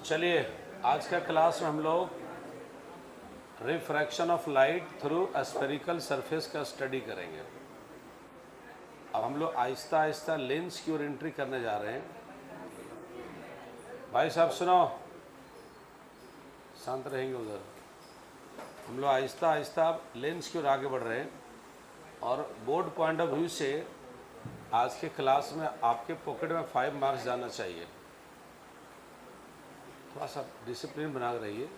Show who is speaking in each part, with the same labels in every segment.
Speaker 1: चलिए आज का क्लास में हम लोग refraction of light through spherical surface का स्टडी करेंगे। अब हम लोग आहिस्ता आहिस्ता लेंस की ओर एंट्री करने जा रहे हैं। भाई साहब सुनो, शांत रहेंगे उधर। हम लोग आहिस्ता आहिस्ता लेंस की ओर आगे बढ़ रहे हैं और बोर्ड पॉइंट ऑफ व्यू से आज के क्लास में आपके पॉकेट में 5 मार्क्स जाना चाहिए। थोड़ा सा डिसिप्लिन बना के रहिए।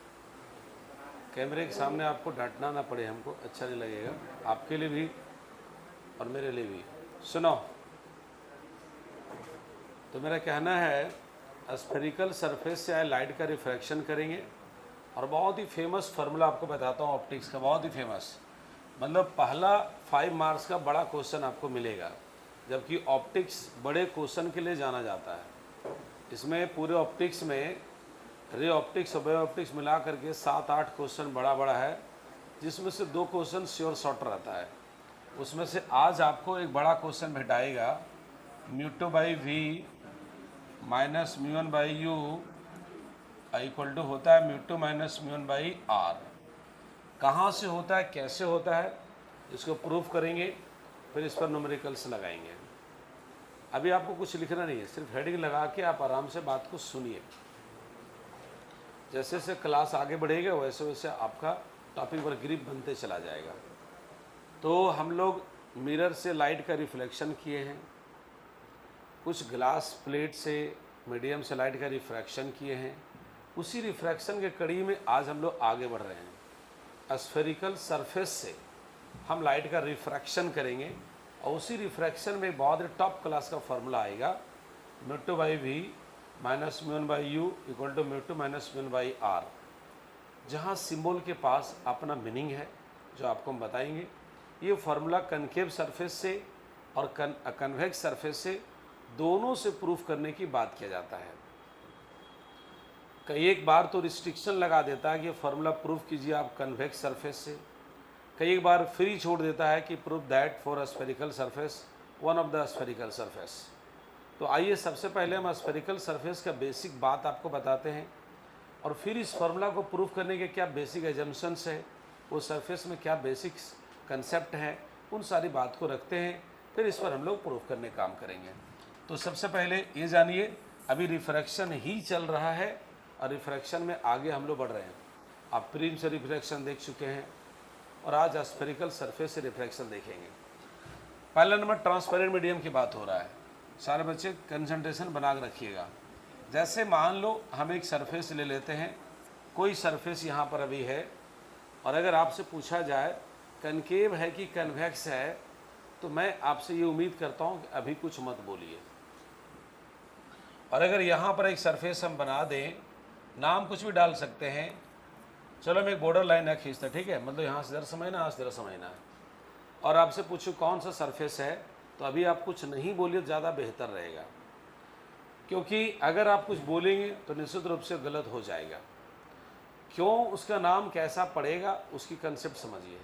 Speaker 1: कैमरे के सामने आपको डांटना ना पड़े, हमको अच्छा नहीं लगेगा, आपके लिए भी और मेरे लिए भी। सुनो, तो मेरा कहना है स्फेरिकल सरफेस से आए लाइट का रिफ्रैक्शन करेंगे और बहुत ही फेमस फार्मूला आपको बताता हूँ ऑप्टिक्स का, बहुत ही फेमस। मतलब पहला 5 मार्क्स का बड़ा क्वेश्चन आपको मिलेगा, जबकि ऑप्टिक्स बड़े क्वेश्चन के लिए जाना जाता है। इसमें पूरे ऑप्टिक्स में रे ऑप्टिक्स और वेव ऑप्टिक्स मिला करके 7-8 क्वेश्चन बड़ा बड़ा है, जिसमें से 2 क्वेश्चन श्योर शॉर्ट रहता है। उसमें से आज आपको एक बड़ा क्वेश्चन भेटाएगा, μ2 by we minus μ1 by you equal to होता है μ2 माइनस μ1 बाई आर। कहाँ से होता है, कैसे होता है, इसको प्रूफ करेंगे, फिर इस पर न्यूमेरिकल्स लगाएंगे। अभी आपको कुछ लिखना नहीं है, सिर्फ हेडिंग लगा के आप आराम से बात को सुनिए। जैसे जैसे क्लास आगे बढ़ेगा वैसे वैसे आपका टॉपिक पर ग्रिप बनते चला जाएगा। तो हम लोग मिरर से लाइट का रिफ्लेक्शन किए हैं, कुछ ग्लास प्लेट से मीडियम से लाइट का रिफ्रैक्शन किए हैं। उसी रिफ्रैक्शन के कड़ी में आज हम लोग आगे बढ़ रहे हैं। स्फेरिकल सरफेस से हम लाइट का रिफ्रैक्शन करेंगे और उसी रिफ्रैक्शन में बहुत ही टॉप क्लास का फार्मूला आएगा, μ2 by we minus μ1 by you equal to μ2 minus μ1 by R, जहाँ सिंबल के पास अपना मीनिंग है जो आपको हम बताएंगे। ये फार्मूला कनकेव सरफेस से और कन्वेक्स सरफेस से दोनों से प्रूफ करने की बात किया जाता है। कई एक बार तो रिस्ट्रिक्शन लगा देता है कि फार्मूला प्रूफ कीजिए आप कन्वेक्स सरफेस से, कई एक बार फ्री छोड़ देता है कि proof that for spherical surface one of the spherical surface. तो आइए सबसे पहले हम स्फेरिकल सरफेस का बेसिक बात आपको बताते हैं और फिर इस फार्मूला को प्रूफ करने के क्या बेसिक एजम्पशंस है, वो सरफेस में क्या बेसिक्स कंसेप्ट हैं, उन सारी बात को रखते हैं, फिर इस पर हम लोग प्रूफ करने काम करेंगे। तो सबसे पहले ये जानिए, अभी रिफ्रैक्शन ही चल रहा है और रिफ्रैक्शन में आगे हम लोग बढ़ रहे हैं। आप प्रिज्म से रिफ्रैक्शन देख चुके हैं और आज स्फेरिकल सरफेस से रिफ्रैक्शन देखेंगे। पहला नंबर ट्रांसपेरेंट मीडियम की बात हो रहा है। सारे बच्चे कंसंट्रेशन बना के रखिएगा। जैसे मान लो हम एक सरफेस ले लेते हैं, कोई सरफेस यहाँ पर अभी है, और अगर आपसे पूछा जाए कनकेव है कि कन्वेक्स है, तो मैं आपसे ये उम्मीद करता हूँ कि अभी कुछ मत बोलिए। और अगर यहाँ पर एक सरफेस हम बना दें, नाम कुछ भी डाल सकते हैं, चलो मैं एक बॉर्डर लाइन है खींचता, ठीक है, मतलब यहाँ से इधर समझना, यहाँ से इधर समझना है, और आपसे पूछूँ कौन सा सरफेस है, तो अभी आप कुछ नहीं बोलिए, ज़्यादा बेहतर रहेगा। क्योंकि अगर आप कुछ बोलेंगे तो निश्चित रूप से गलत हो जाएगा। क्यों, उसका नाम कैसा पड़ेगा, उसकी कंसेप्ट समझिए।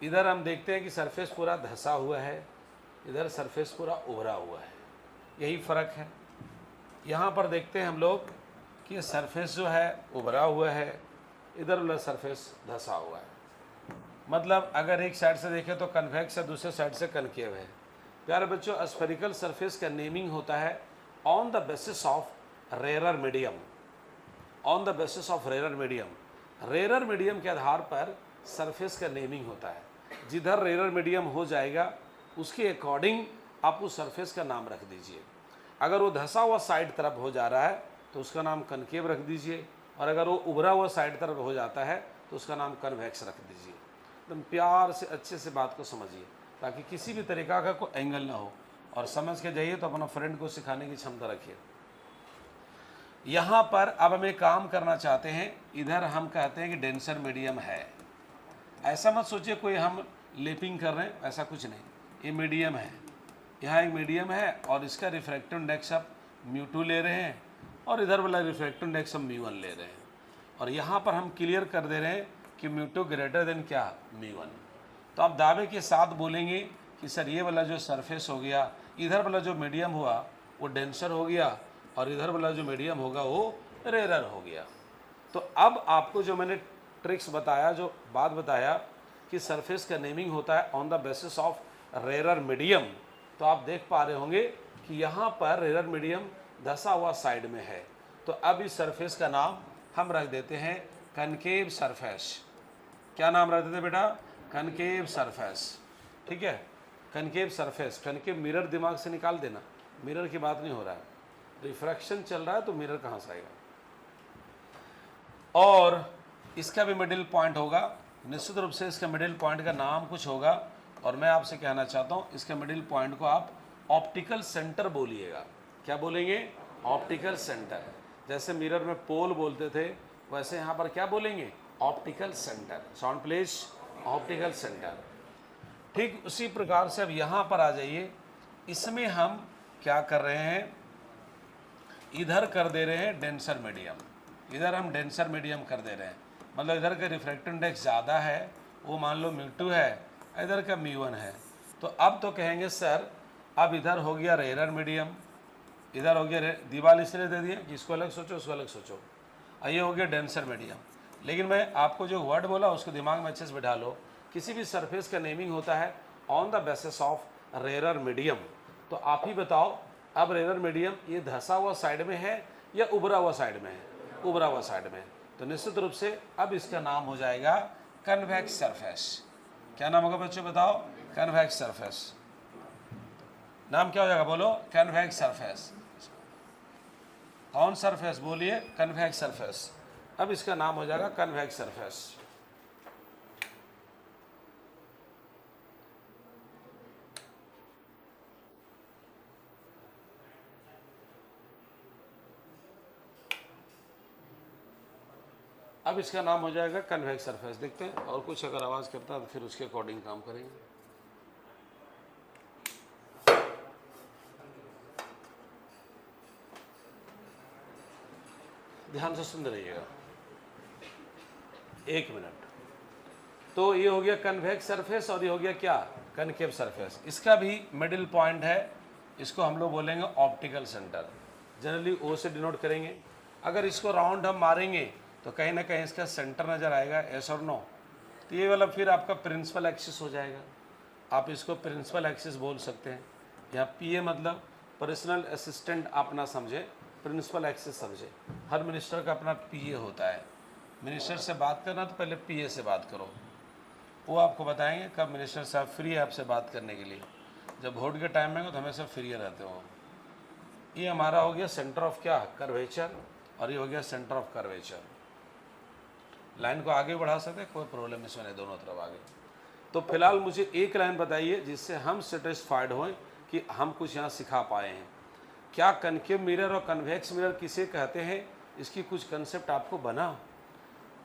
Speaker 1: इधर हम देखते हैं कि सरफेस पूरा धंसा हुआ है, इधर सरफेस पूरा उभरा हुआ है, यही फ़र्क है। यहाँ पर देखते हैं हम लोग कि सरफेस जो है उभरा हुआ है, इधर वाला सरफेस धंसा हुआ है। मतलब अगर एक साइड से देखें तो कन्वेक्स है, दूसरे साइड से कनकेव है। प्यारे बच्चों, स्फेरिकल सरफेस का नेमिंग होता है on the basis of rarer medium, on the basis of rarer medium. Rarer medium के आधार पर सरफेस का नेमिंग होता है। जिधर रेरर मीडियम हो जाएगा उसके अकॉर्डिंग आप उस सरफेस का नाम रख दीजिए। अगर वो धंसा हुआ साइड तरफ हो जा रहा है तो उसका नाम कनकेव रख दीजिए, और अगर वो उभरा हुआ साइड तरफ हो जाता है तो उसका नाम कन्वेक्स रख दीजिए। एकदम प्यार से अच्छे से बात को समझिए ताकि किसी भी तरीका का कोई एंगल ना हो, और समझ के जाइए तो अपना फ्रेंड को सिखाने की क्षमता रखिए। यहाँ पर अब हम एक काम करना चाहते हैं, इधर हम कहते हैं कि डेंसर मीडियम है। ऐसा मत सोचिए कोई हम लेपिंग कर रहे हैं, ऐसा कुछ नहीं, ये मीडियम है। यहाँ एक मीडियम है और इसका रिफ्रैक्टिव इंडेक्स आप μ2 ले रहे हैं और इधर वाला रिफ्रैक्टिव इंडेक्स हम μ1 ले रहे हैं, और यहाँ पर हम क्लियर कर दे रहे हैं कि μ2 ग्रेटर देन क्या, μ1। तो आप दावे के साथ बोलेंगे कि सर ये वाला जो सरफेस हो गया, इधर वाला जो मीडियम हुआ वो डेंसर हो गया, और इधर वाला जो मीडियम होगा वो रेरर हो गया। तो अब आपको जो मैंने ट्रिक्स बताया, जो बात बताया कि सरफेस का नेमिंग होता है on the basis of rarer medium, तो आप देख पा रहे होंगे कि यहाँ पर रेरर मीडियम धसा हुआ साइड में है। तो अब इस सरफेस का नाम हम रख देते हैं कनकेव सरफेस। क्या नाम रख देते बेटा? Concave surface. ठीक है, कनकेव सरफेस। कनकेव मिरर दिमाग से निकाल देना, मिरर की बात नहीं हो रहा है, रिफ्रैक्शन चल रहा है तो मिरर कहाँ से आएगा। और इसका भी मिडिल पॉइंट होगा, निश्चित रूप से इसका मिडिल पॉइंट का नाम कुछ होगा, और मैं आपसे कहना चाहता हूँ इसके मिडिल पॉइंट को आप ऑप्टिकल सेंटर बोलिएगा। क्या बोलेंगे? Optical centre. जैसे मिरर में पोल बोलते थे, वैसे यहाँ पर क्या बोलेंगे? Optical centre. Sound please, optical centre. ठीक उसी प्रकार से अब यहाँ पर आ जाइए, इसमें हम क्या कर रहे हैं, इधर कर दे रहे हैं डेंसर मीडियम, इधर हम डेंसर मीडियम कर दे रहे हैं। मतलब इधर का रिफ्रैक्टिव इंडेक्स ज़्यादा है, वो मान लो μ2 है, इधर का μ1 है। तो अब तो कहेंगे सर अब इधर हो गया रेरर मीडियम, इधर हो गया दीवार इसलिए दे दिया कि इसको अलग सोचो, उसको अलग सोचो, ये हो गया डेंसर मीडियम। लेकिन मैं आपको जो वर्ड बोला उसको दिमाग में अच्छे से बिठा लो। किसी भी सरफेस का नेमिंग होता है on the basis of rarer medium. तो आप ही बताओ, अब रेरर मीडियम ये धसा हुआ साइड में है या उभरा हुआ साइड में है? उभरा हुआ साइड में। तो निश्चित रूप से अब इसका नाम हो जाएगा कन्वेक्स सरफेस। क्या नाम होगा बच्चों बताओ? Convex surface. नाम क्या हो जाएगा बोलो? Convex surface. कौन सरफेस बोलिए? Convex surface. अब इसका नाम हो जाएगा कन्वेक्स सरफेस। अब इसका नाम हो जाएगा कन्वेक्स सरफेस। देखते हैं, और कुछ अगर आवाज़ करता है तो फिर उसके अकॉर्डिंग काम करेंगे। ध्यान से सुन रहिएगा, एक मिनट। तो ये हो गया कन्वेक्स सरफेस और ये हो गया क्या? Concave surface. इसका भी मिडिल पॉइंट है, इसको हम लोग बोलेंगे ऑप्टिकल सेंटर। जनरली ओ से डिनोट करेंगे। अगर इसको राउंड हम मारेंगे तो कहीं ना कहीं इसका सेंटर नज़र आएगा, एस और नो। तो ये वाला फिर आपका प्रिंसिपल एक्सिस हो जाएगा। आप इसको प्रिंसिपल एक्सिस बोल सकते हैं। यहाँ पीए मतलब पर्सनल असिस्टेंट आप ना समझे, प्रिंसिपल एक्सिस समझे। हर मिनिस्टर का अपना पीए होता है। मिनिस्टर से बात करना तो पहले पीए से बात करो, वो आपको बताएंगे कब मिनिस्टर साहब फ्री है आपसे बात करने के लिए। जब वोट के टाइम में तो हमेशा फ्री रहते हो। ये हमारा हो गया सेंटर ऑफ क्या? कर्वेचर। और ये हो गया सेंटर ऑफ कर्वेचर। लाइन को आगे बढ़ा सकते, कोई प्रॉब्लम इसमें नहीं, दोनों तरफ आगे। तो फिलहाल मुझे एक लाइन बताइए जिससे हम सेटिस्फाइड हों कि हम कुछ यहाँ सिखा पाए हैं। क्या कनकेव मिरर और कन्वेक्स मिरर किसे कहते हैं? इसकी कुछ कंसेप्ट आपको बना?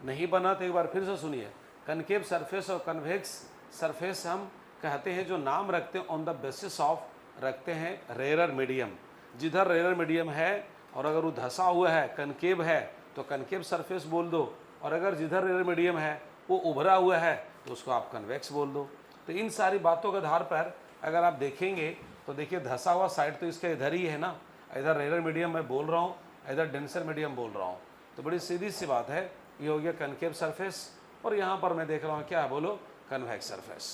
Speaker 1: नहीं बना तो एक बार फिर से सुनिए। कनकेव सरफेस और कन्वेक्स सरफेस हम कहते हैं, जो नाम रखते हैं ऑन द बेसिस ऑफ रखते हैं रेरर मीडियम। जिधर रेरर मीडियम है और अगर वो धसा हुआ है, कनकेव है, तो कनकेव सरफेस बोल दो। और अगर जिधर रेरर मीडियम है वो उभरा हुआ है तो उसको आप कन्वेक्स बोल दो। तो इन सारी बातों के आधार पर अगर आप देखेंगे तो देखिए धसा हुआ साइड तो इसका इधर ही है ना, इधर रेरर मीडियम मैं बोल रहा हूँ, इधर डेंसर मीडियम बोल रहा हूँ। तो बड़ी सीधी सी बात है, ये हो गया कनकेव सरफेस और यहाँ पर मैं देख रहा हूँ क्या है बोलो? Convex surface.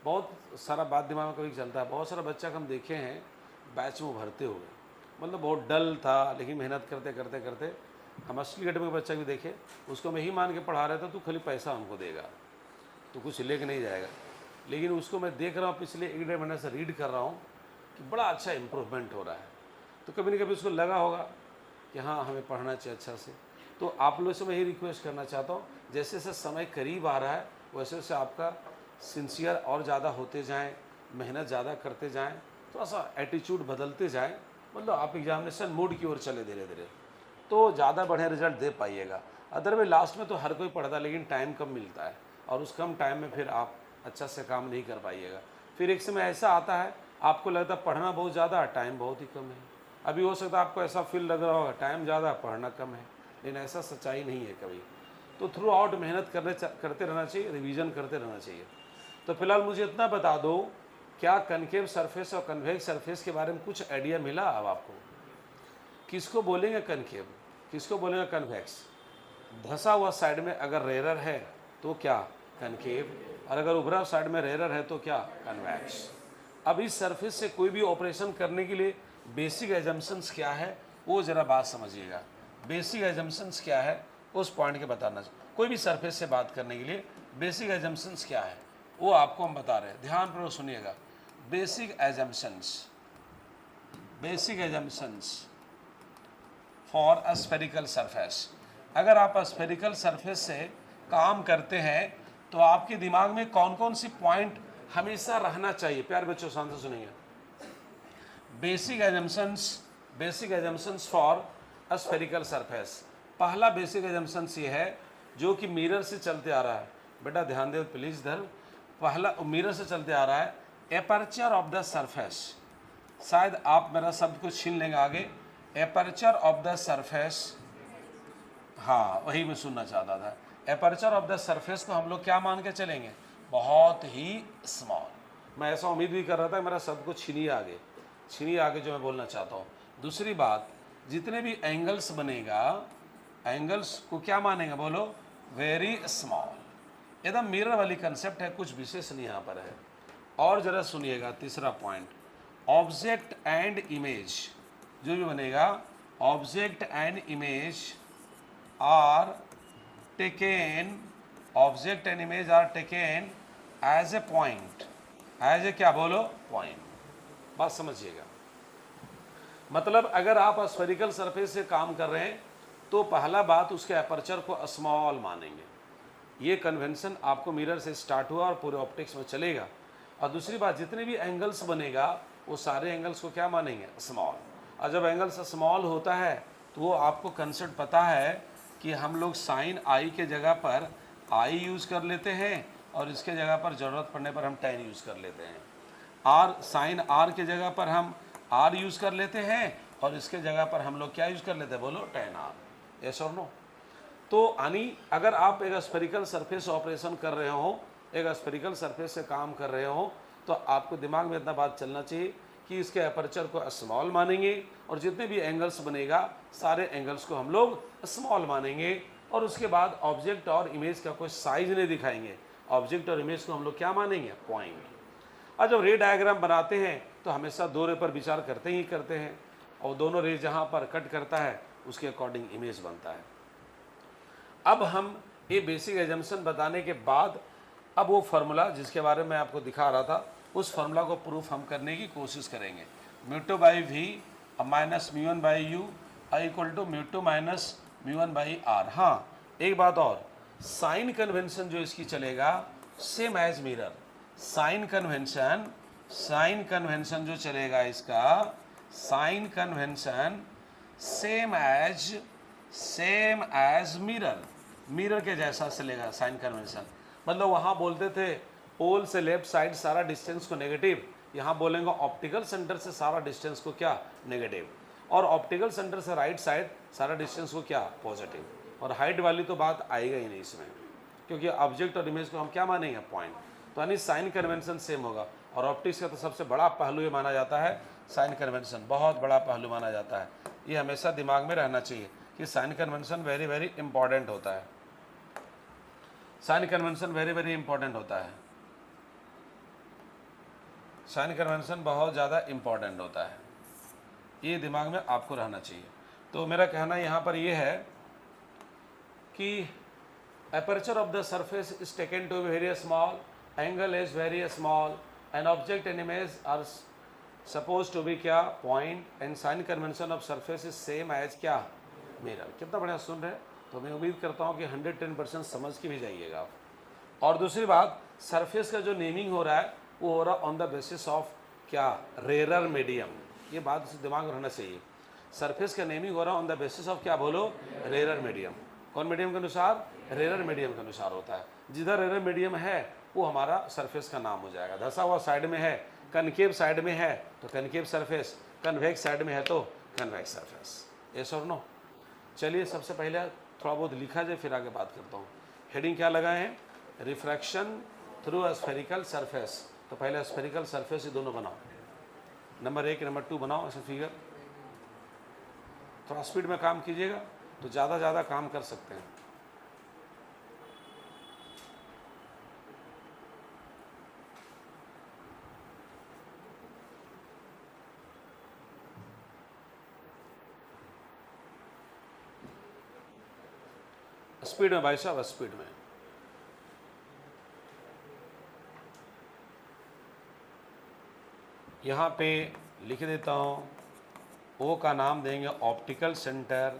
Speaker 1: बहुत सारा बात दिमाग में कभी चलता है। बहुत सारा बच्चा हम देखे हैं बैच में भरते हुए, मतलब बहुत डल था लेकिन मेहनत करते करते करते हम असली गेट में बच्चा भी देखे, उसको मैं ही मान के पढ़ा रहा था तू खाली पैसा हमको देगा, तो कुछ लेके नहीं जाएगा। लेकिन उसको मैं देख रहा हूँ पिछले 1-1.5 महीने से रीड कर रहा हूँ कि बड़ा अच्छा इम्प्रूवमेंट हो रहा है। तो कभी ना कभी उसको लगा होगा कि हाँ हमें पढ़ना चाहिए अच्छा से। तो आप लोगों से मैं यही रिक्वेस्ट करना चाहता हूँ, जैसे जैसे समय करीब आ रहा है वैसे वैसे आपका सिंसियर और ज़्यादा होते जाएँ, मेहनत ज़्यादा करते जाएँ, थोड़ा सा एटीट्यूड बदलते जाएँ, मतलब आप एग्जामिनेशन मोड की ओर चले धीरे धीरे, तो ज़्यादा बढ़िया रिजल्ट दे पाइएगा। अदरवाइज लास्ट में तो हर कोई पढ़ता लेकिन टाइम कम मिलता है और उस कम टाइम में फिर आप अच्छा से काम नहीं कर पाइएगा। फिर एक समय ऐसा आता है आपको लगता है पढ़ना बहुत ज़्यादा, टाइम बहुत ही कम है। अभी हो सकता है आपको ऐसा फील लग रहा होगा टाइम ज़्यादा पढ़ना कम है, लेकिन ऐसा सच्चाई नहीं है कभी। तो थ्रू आउट मेहनत करते रहना चाहिए, रिवीजन करते रहना चाहिए। तो फिलहाल मुझे इतना बता दो, क्या कनकेव सरफेस और कन्वेक्स सरफेस के बारे में कुछ आइडिया मिला अब आपको? किसको बोलेंगे कनकेव, किसको बोलेंगे कन्वेक्स। धंसा हुआ साइड में अगर रेरर है तो क्या कनकेव, और अगर उभरा साइड में रेरर है तो क्या कन्वेक्स। अब इस सरफेस से कोई भी ऑपरेशन करने के लिए बेसिक एजम्पशंस क्या है वो ज़रा बात समझिएगा। बेसिक एजम्पशंस क्या है उस पॉइंट के बताना चाहिए। कोई भी सरफेस से बात करने के लिए बेसिक एजम्पशंस क्या है वो आपको हम बता रहे हैं, ध्यानपूर्वक सुनिएगा। Basic assumptions, basic assumptions for a spherical surface. अगर आप स्फेरिकल सरफेस से काम करते हैं तो आपके दिमाग में कौन कौन सी पॉइंट हमेशा रहना चाहिए। प्यार बच्चों शांत से सुनिए। Basic assumptions, basic assumptions for a spherical surface. पहला बेसिक एजम्पशंस ये है जो कि मिरर से चलते आ रहा है। बेटा ध्यान दे प्लीज इधर। पहला मिरर से चलते आ रहा है, एपर्चर ऑफ द सरफेस। शायद आप मेरा शब्द को छीन लेंगे आगे, एपर्चर ऑफ द सरफेस। हाँ वही मैं सुनना चाहता था। एपर्चर ऑफ द सरफेस को हम लोग क्या मान के चलेंगे, बहुत ही स्मॉल। मैं ऐसा उम्मीद भी कर रहा था मेरा शब्द को छीनिए आगे, छीनिए आगे जो मैं बोलना चाहता हूँ। दूसरी बात, जितने भी एंगल्स बनेगा, एंगल्स को क्या मानेंगे बोलो, वेरी स्मॉल। एकदम मिरर वाली कंसेप्ट है, कुछ विशेष नहीं यहाँ पर है। और जरा सुनिएगा तीसरा पॉइंट, ऑब्जेक्ट एंड इमेज जो भी बनेगा, object and image are taken, object and image are taken as a point, as a क्या बोलो पॉइंट। बात समझिएगा। मतलब अगर आप स्फेरिकल सरफेस से काम कर रहे हैं तो पहला बात उसके अपर्चर को स्मॉल मानेंगे। ये कन्वेंशन आपको मिरर से स्टार्ट हुआ और पूरे ऑप्टिक्स में चलेगा। और दूसरी बात, जितने भी एंगल्स बनेगा वो सारे एंगल्स को क्या मानेंगे, स्मॉल। और जब एंगल्स स्मॉल होता है तो वो आपको कंसेप्ट पता है कि हम लोग साइन आई के जगह पर आई यूज़ कर लेते हैं और इसके जगह पर ज़रूरत पड़ने पर हम टेन यूज़ कर लेते हैं। आर, साइन आर के जगह पर हम आर यूज़ कर लेते हैं और इसके जगह पर हम लोग क्या यूज़ कर लेते हैं बोलो, टेन आर। यस और नो। तो यानी अगर आप एक स्फेरिकल सरफेस ऑपरेशन कर रहे हो, एक स्फेरिकल सरफेस से काम कर रहे हो, तो आपको दिमाग में इतना बात चलना चाहिए कि इसके अपर्चर को स्मॉल मानेंगे और जितने भी एंगल्स बनेगा सारे एंगल्स को हम लोग स्मॉल मानेंगे। और उसके बाद ऑब्जेक्ट और इमेज का कोई साइज नहीं दिखाएंगे, ऑब्जेक्ट और इमेज को हम लोग क्या मानेंगे, पॉइंट। और जब रे डायग्राम बनाते हैं तो हमेशा दो रे पर विचार करते ही करते हैं, और दोनों रे जहाँ पर कट करता है उसके अकॉर्डिंग इमेज बनता है। अब हम ये बेसिक एजम्पशन बताने के बाद अब वो फार्मूला जिसके बारे में आपको दिखा रहा था उस फार्मूला को प्रूफ हम करने की कोशिश करेंगे। Mu by we minus mu by you equal to mu minus mu by R. हाँ एक बात और, साइन कन्वेंशन जो इसकी चलेगा same as mirror. Sign convention जो चलेगा इसका, sign convention same as mirror, mirror के जैसा चलेगा साइन कन्वेंशन। मतलब वहाँ बोलते थे पोल से लेफ्ट साइड सारा डिस्टेंस को नेगेटिव, यहाँ बोलेंगे ऑप्टिकल सेंटर से सारा डिस्टेंस को क्या, नेगेटिव। और ऑप्टिकल सेंटर से राइट साइड सारा डिस्टेंस को क्या, पॉजिटिव। और हाइट वाली तो बात आएगा ही नहीं इसमें, क्योंकि ऑब्जेक्ट और इमेज को हम क्या मानेंगे, पॉइंट। तो यानी साइन कन्वेंशन सेम होगा। और ऑप्टिक्स का तो सबसे बड़ा पहलू ये माना जाता है साइन कन्वेंशन, बहुत बड़ा पहलू माना जाता है। ये हमेशा दिमाग में रहना चाहिए कि sign convention very very important होता है। Sign convention very very important होता है। साइन कन्वेंशन बहुत ज़्यादा इंपॉर्टेंट होता है, ये दिमाग में आपको रहना चाहिए। तो मेरा कहना यहाँ पर ये है कि aperture of the surface is taken to be very small, angle is very small, and object and image are supposed to be क्या, point, and sign convention of surface is same as क्या, mirror। कितना बढ़िया सुन रहे हैं। तो मैं उम्मीद करता हूँ कि 110% समझ के भी जाइएगा आप। और दूसरी बात, सरफेस का जो नेमिंग हो रहा है वो हो रहा ऑन द बेसिस ऑफ क्या, रेरर मीडियम। ये बात उसे दिमाग में रहना चाहिए। सरफेस का नेमिंग हो रहा ऑन द बेसिस ऑफ क्या बोलो, रेरर मीडियम। कौन मीडियम के अनुसार, रेरर मीडियम के अनुसार होता है। जिधर रेरर मीडियम है वो हमारा सरफेस का नाम हो जाएगा। धंसा हुआ साइड में है, कनकेव साइड में है तो कनकेव सरफेस, कन्वेक्स साइड में है तो कन्वेक्स सरफेस। यस और नो। चलिए सबसे पहले थोड़ा बहुत लिखा जाए फिर आगे बात करता हूँ। हेडिंग क्या लगाए हैं, refraction through a spherical surface. तो पहले स्फेरिकल सरफेस ये दोनों बनाओ, नंबर 1 नंबर 2 बनाओ ऐसे फिगर। थोड़ा स्पीड में काम कीजिएगा तो ज़्यादा काम कर सकते हैं। स्पीड में भाई साहब, स्पीड में। यहाँ पे लिख देता हूँ, ओ का नाम देंगे ऑप्टिकल सेंटर,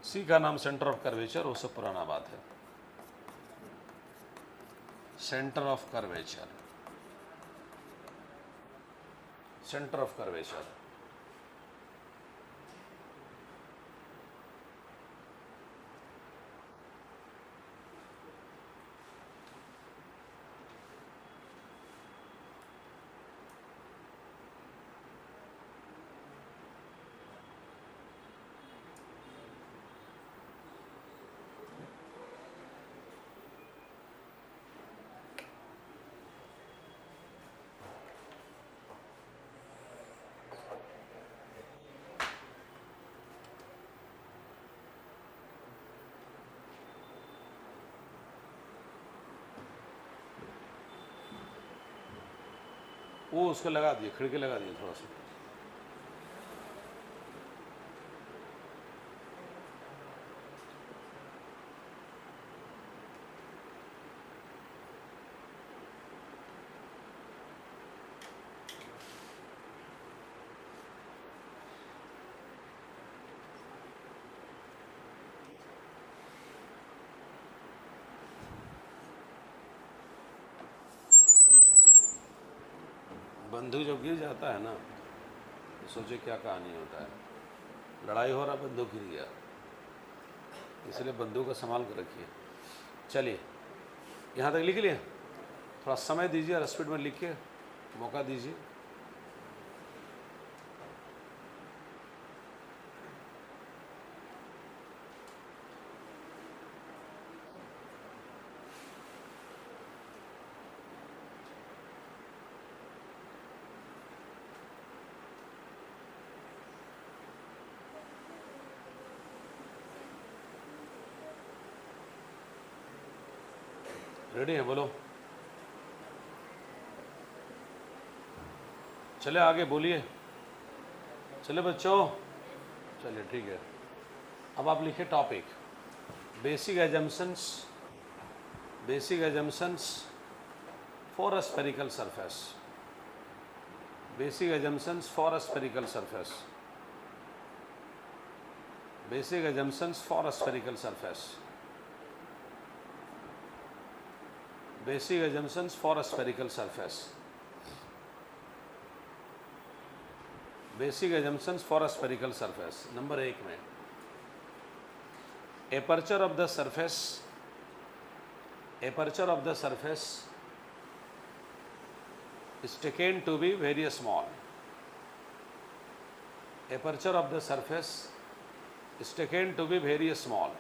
Speaker 1: सी का नाम सेंटर ऑफ कर्वेचर, उससे पुराना बात है, centre of curvature, centre of curvature. वो उसको लगा दिए, खिड़की लगा दिए थोड़ा सा। बंदूक जब गिर जाता है ना तो सोचे क्या कहानी होता है, लड़ाई हो रहा, बंदूक गिर गया, इसलिए बंदूक का संभाल कर रखिए। चलिए यहाँ तक लिख लिया, थोड़ा समय दीजिए और स्पीड में लिख के मौका दीजिए। रेडी है, बोलो, चले आगे बोलिए, चले बच्चों, चलिए ठीक है। अब आप लिखिए topic, basic assumptions, basic assumptions for a spherical surface, basic assumptions for a spherical surface, basic assumptions for a spherical surface, basic assumptions for a spherical surface, basic assumptions for a spherical surface. Number 1 में aperture of the surface, aperture of the surface is taken to be very small, aperture of the surface is taken to be very small,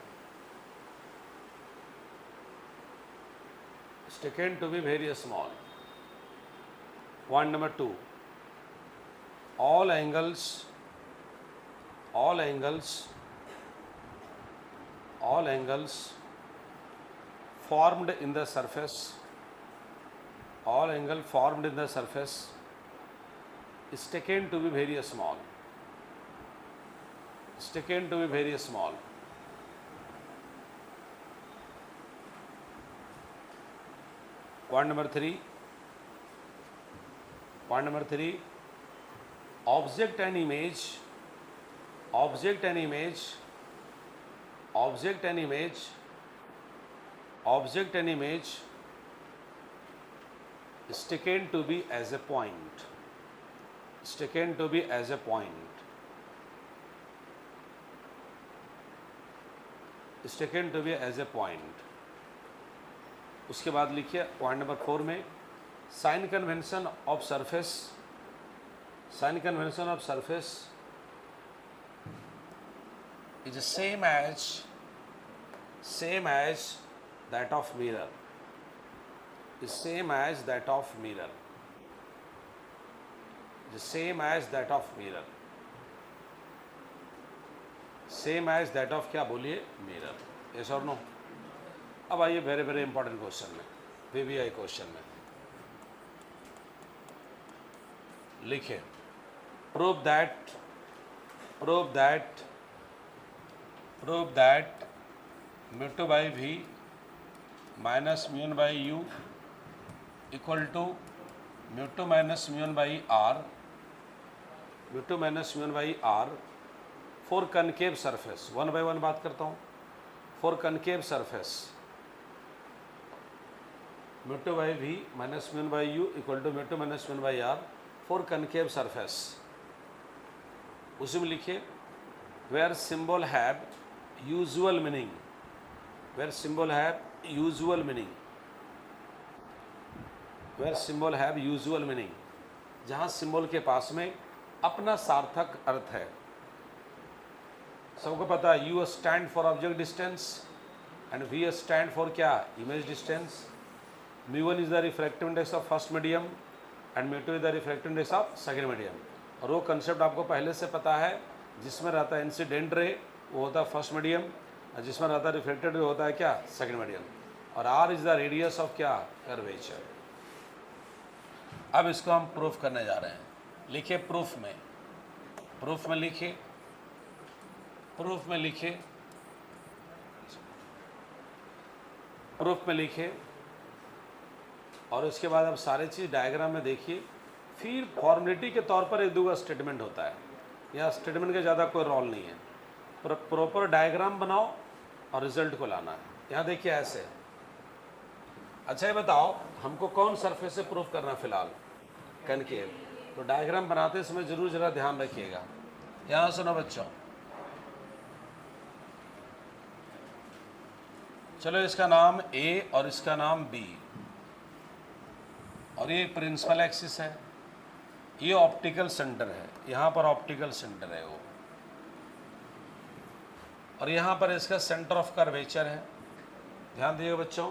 Speaker 1: is taken to be very small. Point number 2, all angles, all angles, all angles formed in the surface, all angle formed in the surface is taken to be very small, is taken to be very small. Point number 3, point number 3, object and image, object and image, object and image, object and image is taken to be as a point, is taken to be as a point, is taken to be as a point. उसके बाद लिखिए point number 4 में, sign convention of surface, sign convention of surface is same as that of mirror, is same as that of mirror, same as that of mirror, same as that of क्या बोलिए, mirror, yes और no. अब आइए very very important question में, VVI question में लिखे prove that mu two by we minus mu by you equal to mu two minus mu by R, mu two minus mu by R for concave surface. One by one बात करता हूँ। For concave surface mu two by we minus mu by you equal to mu two minus mu by R for concave surface. उसी में लिखिए where symbol have usual meaning, where symbol have usual meaning, where symbol have usual meaning, जहाँ symbol के पास में अपना सार्थक अर्थ है। सबको पता है U stand for object distance and V stand for क्या, image distance. μ1 is the refractive index of first medium and μ2 is the refractive index of second medium. और वो कंसेप्ट आपको पहले से पता है, जिसमें रहता है इंसिडेंट रे वो होता है फर्स्ट मीडियम, और जिसमें रहता है रिफ्लेक्टेड रे होता है क्या, सेकेंड मीडियम। और R is the radius of क्या, कर्वेचर। अब इसको हम प्रूफ करने जा रहे हैं। लिखिए प्रूफ में, प्रूफ में लिखिए, प्रूफ में लिखिए, प्रूफ में लिखिए। और उसके बाद अब सारे चीज़ डायग्राम में देखिए। फिर फॉर्मेलिटी के तौर पर एक दो स्टेटमेंट होता है, या स्टेटमेंट का ज़्यादा कोई रोल नहीं है। प्रॉपर डायग्राम बनाओ और रिजल्ट को लाना है। यहाँ देखिए ऐसे। अच्छा ये बताओ हमको कौन सरफेस से प्रूफ करना है फिलहाल, कनकेव। तो डायग्राम बनाते समय जरूर जरा ध्यान रखिएगा। यहाँ सुनो बच्चों, चलो इसका नाम ए और इसका नाम बी, और ये प्रिंसिपल एक्सिस है, ये ऑप्टिकल सेंटर है, यहाँ पर ऑप्टिकल सेंटर है वो, और यहाँ पर इसका सेंटर ऑफ कर्वेचर है। ध्यान दिएगा बच्चों,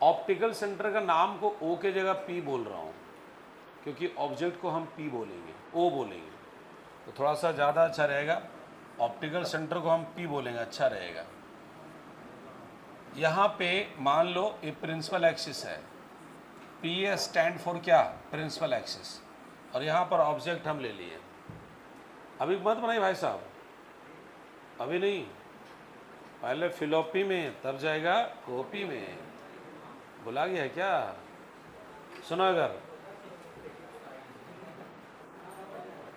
Speaker 1: ऑप्टिकल सेंटर का नाम को ओ के जगह पी बोल रहा हूँ, क्योंकि ऑब्जेक्ट को हम पी बोलेंगे, ओ बोलेंगे, तो थोड़ा सा ज़्यादा अच्छा रहेगा। ऑप्टिकल सेंटर को हम पी बोलेंगे, अच्छा रहेगा। यहाँ पे मान लो ये प्रिंसिपल एक्सिस है, पी ए स्टैंड फॉर क्या, प्रिंसिपल एक्सिस, और यहाँ पर ऑब्जेक्ट हम ले लिए। अभी मत बनाइए भाई साहब, अभी नहीं, पहले फिलोपी में तब जाएगा कॉपी में। भुला गया है क्या? सुनो, अगर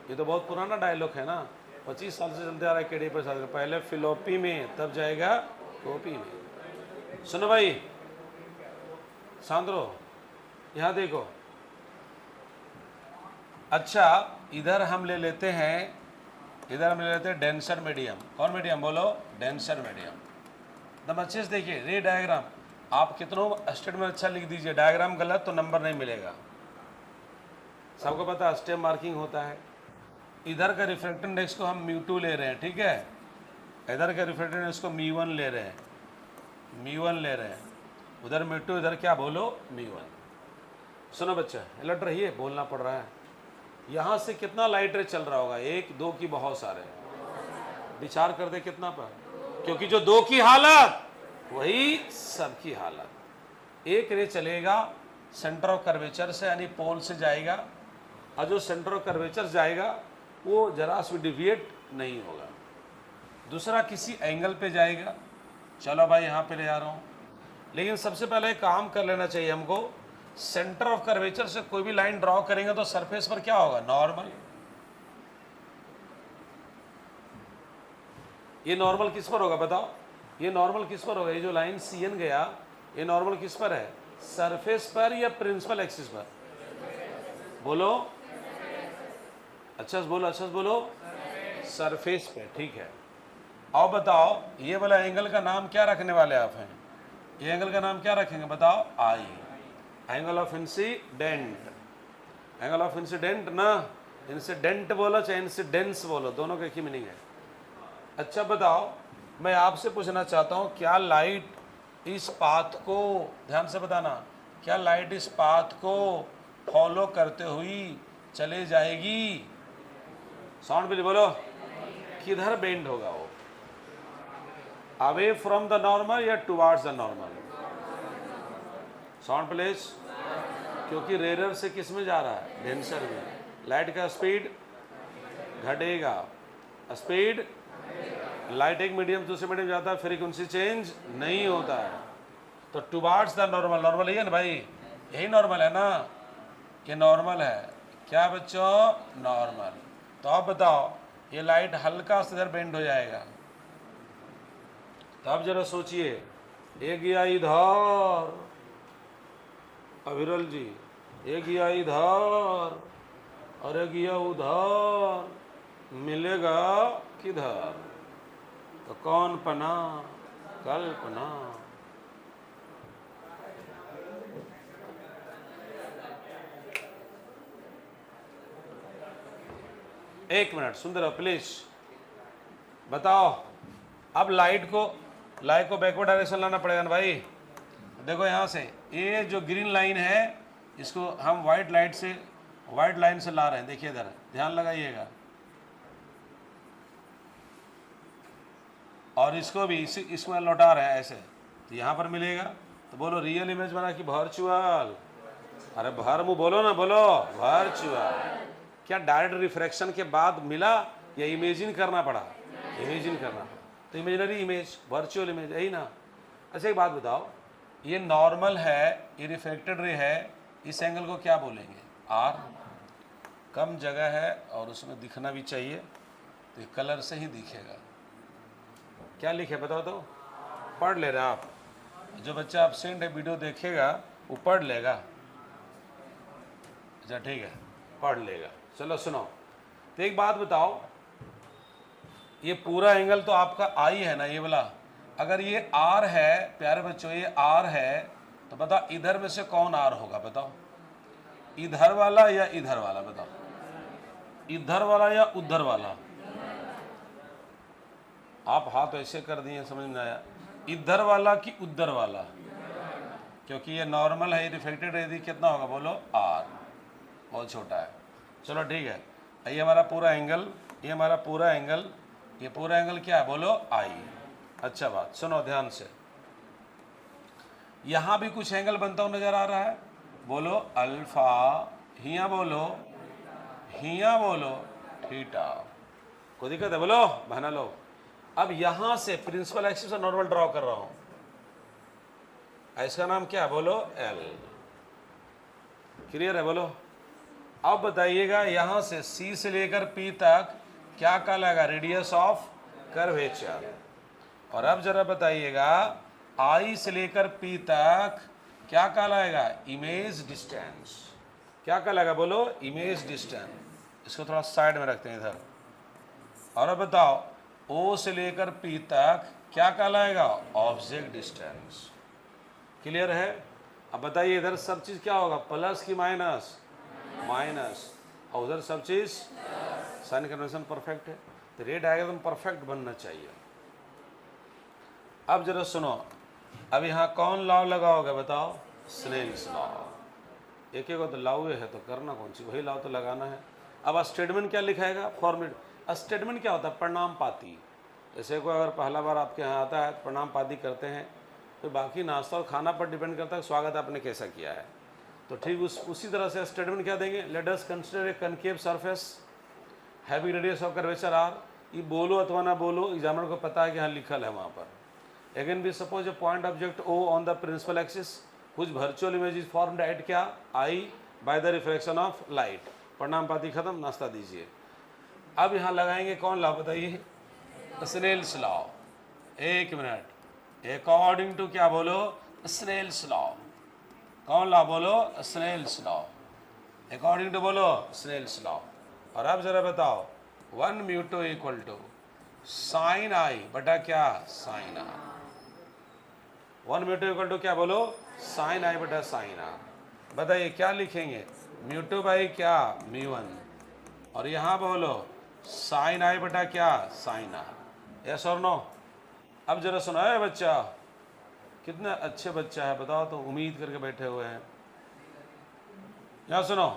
Speaker 1: ये तो बहुत पुराना डायलॉग है ना, 25 साल से चलते आ रहा है केडी पर साथ। पहले फिलोपी में तब जाएगा कॉपी में। सुनो भाई सांद्रो, यहाँ देखो। अच्छा इधर हम ले लेते हैं, इधर हम ले लेते हैं डेंसर मीडियम। कौन मीडियम बोलो? Denser medium. एकदम अच्छे से देखिए रे डायग्राम। आप कितनों स्टेटमेंट अच्छा लिख दीजिए, डायग्राम गलत तो नंबर नहीं मिलेगा। सबको पता है स्टेप मार्किंग होता है। इधर का रिफ्रैक्टिव इंडेक्स को हम μ2 ले रहे हैं, ठीक है। इधर का रिफ्रैक्टिव इंडेक्स को μ1 ले रहे हैं, μ1 ले रहे हैं। उधर μ2, इधर क्या बोलो, μ1। सुनो बच्चा, अलर्ट रहिए, बोलना पड़ रहा है। यहाँ से कितना लाइट रे चल रहा होगा? एक, दो की बहुत सारे। विचार कर दे कितना पर, क्योंकि जो दो की हालत वही सबकी हालत। एक रे चलेगा सेंटर ऑफ कर्वेचर से, यानी पोल से जाएगा, और जो सेंटर ऑफ कर्वेचर जाएगा वो जरा सी डिविएट नहीं होगा। दूसरा किसी एंगल पे जाएगा। चलो भाई यहाँ पे ले जा रहा हूँ, लेकिन सबसे पहले काम कर लेना चाहिए हमको। सेंटर ऑफ कर्वेचर से कोई भी लाइन ड्रॉ करेंगे तो सरफेस पर क्या होगा? नॉर्मल। ये नॉर्मल किस पर होगा बताओ? ये नॉर्मल किस पर होगा? ये जो लाइन CN गया, ये नॉर्मल किस पर है? सरफेस पर या प्रिंसिपल एक्सिस पर? बोलो अच्छा से बोलो, अच्छा से बोलो। सरफेस पे, ठीक है। आओ बताओ, ये वाला एंगल का नाम क्या रखने वाले आप हैं? ये एंगल का नाम क्या रखेंगे बताओ? I, angle of incident. Angle of incident ना, इंसिडेंट बोलो चाहे इंसिडेंस बोलो, दोनों का एक ही मीनिंग है। अच्छा बताओ, मैं आपसे पूछना चाहता हूँ, क्या लाइट इस पाथ को, ध्यान से बताना, क्या लाइट इस पाथ को फॉलो करते हुई चले जाएगी। साउंड प्लीज बोलो, किधर बेंड होगा वो, अवे फ्रॉम द नॉर्मल या towards the normal? Sound please, क्योंकि रेरर से किस में जा रहा है, डेंसर में। लाइट का स्पीड घटेगा, स्पीड लाइट एक मीडियम से दूसरे मीडियम जाता है, फ्रीक्वेंसी चेंज नहीं होता है। तो टुवार्ड्स द नॉर्मल, नॉर्मल यही है ना भाई, यही नॉर्मल है ना, ये नॉर्मल है क्या बच्चों, नॉर्मल। तो आप बताओ ये लाइट हल्का से इधर बेंड हो जाएगा, तो आप जरा सोचिए, एक गया इधर अविरल जी, एक गया इधर और एक गया उधर, मिलेगा किधर? तो कौन पना, कल्पना। एक मिनट सुंदर प्लीज बताओ, अब लाइट को बैकवर्ड डायरेक्शन लाना पड़ेगा ना भाई। देखो यहाँ से ये जो ग्रीन लाइन है इसको हम व्हाइट लाइन से ला रहे हैं, देखिए इधर ध्यान लगाइएगा, और इसको भी इसमें लौटा रहे हैं ऐसे, तो यहाँ पर मिलेगा। तो बोलो रियल इमेज बना कि वर्चुअल? अरे भर मुँह बोलो ना, बोलो वर्चुअल। क्या डायरेक्ट रिफ्रैक्शन के बाद मिला या इमेजिन करना पड़ा? इमेजिन करना, तो इमेजिनरी इमेज, वर्चुअल इमेज, यही ना। अच्छा एक बात बताओ, ये नॉर्मल है, ये रिफ्लेक्टेड रे है, इस एंगल को क्या बोलेंगे? आर। कम जगह है और उसमें दिखना भी चाहिए, तो ये कलर से ही दिखेगा। क्या लिखे बताओ तो, पढ़ ले रहा आप, जो बच्चा एब्सेंट है वीडियो देखेगा वो पढ़ लेगा। अच्छा ठीक है, पढ़ लेगा। चलो सुनो, तो एक बात बताओ, ये पूरा एंगल तो आपका आई है ना, ये वाला, अगर ये आर है प्यारे बच्चों, ये आर है, तो बताओ इधर में से कौन आर होगा? बताओ, इधर वाला या इधर वाला? बताओ, इधर वाला या उधर वाला? आप हाथ ऐसे कर दिए, समझ में आया? इधर वाला कि उधर वाला? क्योंकि ये नॉर्मल है, रिफ्लेक्टेड यदि कितना होगा बोलो? आर, बहुत छोटा है। चलो ठीक है, ये हमारा पूरा एंगल, ये हमारा पूरा एंगल, ये पूरा एंगल क्या है बोलो? आई। अच्छा बात सुनो ध्यान से, यहां भी कुछ एंगल बनता हुआ नजर आ रहा है, बोलो अल्फा, हिया बोलो, हिया बोलो थीटा। कोई दिक्कत है बोलो, बहना लो। अब यहां से प्रिंसिपल एक्सिस से नॉर्मल ड्रॉ कर रहा हूं, इसका नाम क्या है बोलो? एल। क्लियर है बोलो? अब बताइएगा यहां से सी से लेकर पी तक क्या कहलाएगा? Radius of curvature. और अब जरा बताइएगा आई से लेकर पी तक क्या कहलाएगा? Image distance. क्या कहलाएगा बोलो? Image distance. इसको थोड़ा साइड में रखते हैं इधर। और अब बताओ ओ से लेकर पी तक क्या कहलाएगा? Object distance. क्लियर है? अब बताइए इधर सब चीज क्या होगा? प्लस की माइनस? माइनस। और उधर सब चीज साइन कन्वेंशन परफेक्ट है, तो रे डायग्राम परफेक्ट बनना चाहिए। अब जरा सुनो, अब यहाँ कौन लॉ लगाओगे बताओ? Snell's law. एक एक तो लॉ है, तो करना कौन सी, वही लॉ तो लगाना है। अब स्टेटमेंट क्या लिखाएगा? फॉर्मेट। स्टेटमेंट क्या होता है? परिणाम पाती। जैसे कोई अगर पहला बार आपके यहाँ आता है तो परिणाम पाती करते हैं, तो बाकी नाश्ता और खाना पर डिपेंड करता है स्वागत आपने कैसा किया है। तो ठीक उसी तरह से स्टेटमेंट क्या देंगे? Late us consider a concave surface having radius of curvature R. ये बोलो अथवा ना बोलो, एग्जामिनर को पता है कि हाँ लिखल है वहाँ पर। अगेन भी suppose a point object O on the principal axis कुछ virtual image is formed at क्या? I by the reflection of light. परिणाम पाती खत्म, नाश्ता दीजिए। अब यहाँ लगाएंगे कौन लॉ बताइए? Snell's law. एक मिनट, अकॉर्डिंग टू क्या बोलो? Snell's law. कौन लॉ बोलो? Snell's law. अकॉर्डिंग टू बोलो स्नेल्स लॉ। और अब जरा बताओ 1 म्यू2 इक्वल टू साइन आई बटा क्या? Sine r. 1 म्यू2 इक्वल टू क्या बोलो? साइन आई बटा साइन आर। बताइए क्या लिखेंगे? म्यू2 बाई क्या? म्यू1। और यहाँ बोलो साइन आई बटा क्या? Sine r. यस और नो? अब जरा सुनो है बच्चा, कितना अच्छे बच्चा है बताओ तो, उम्मीद करके बैठे हुए हैं। यहाँ सुनो,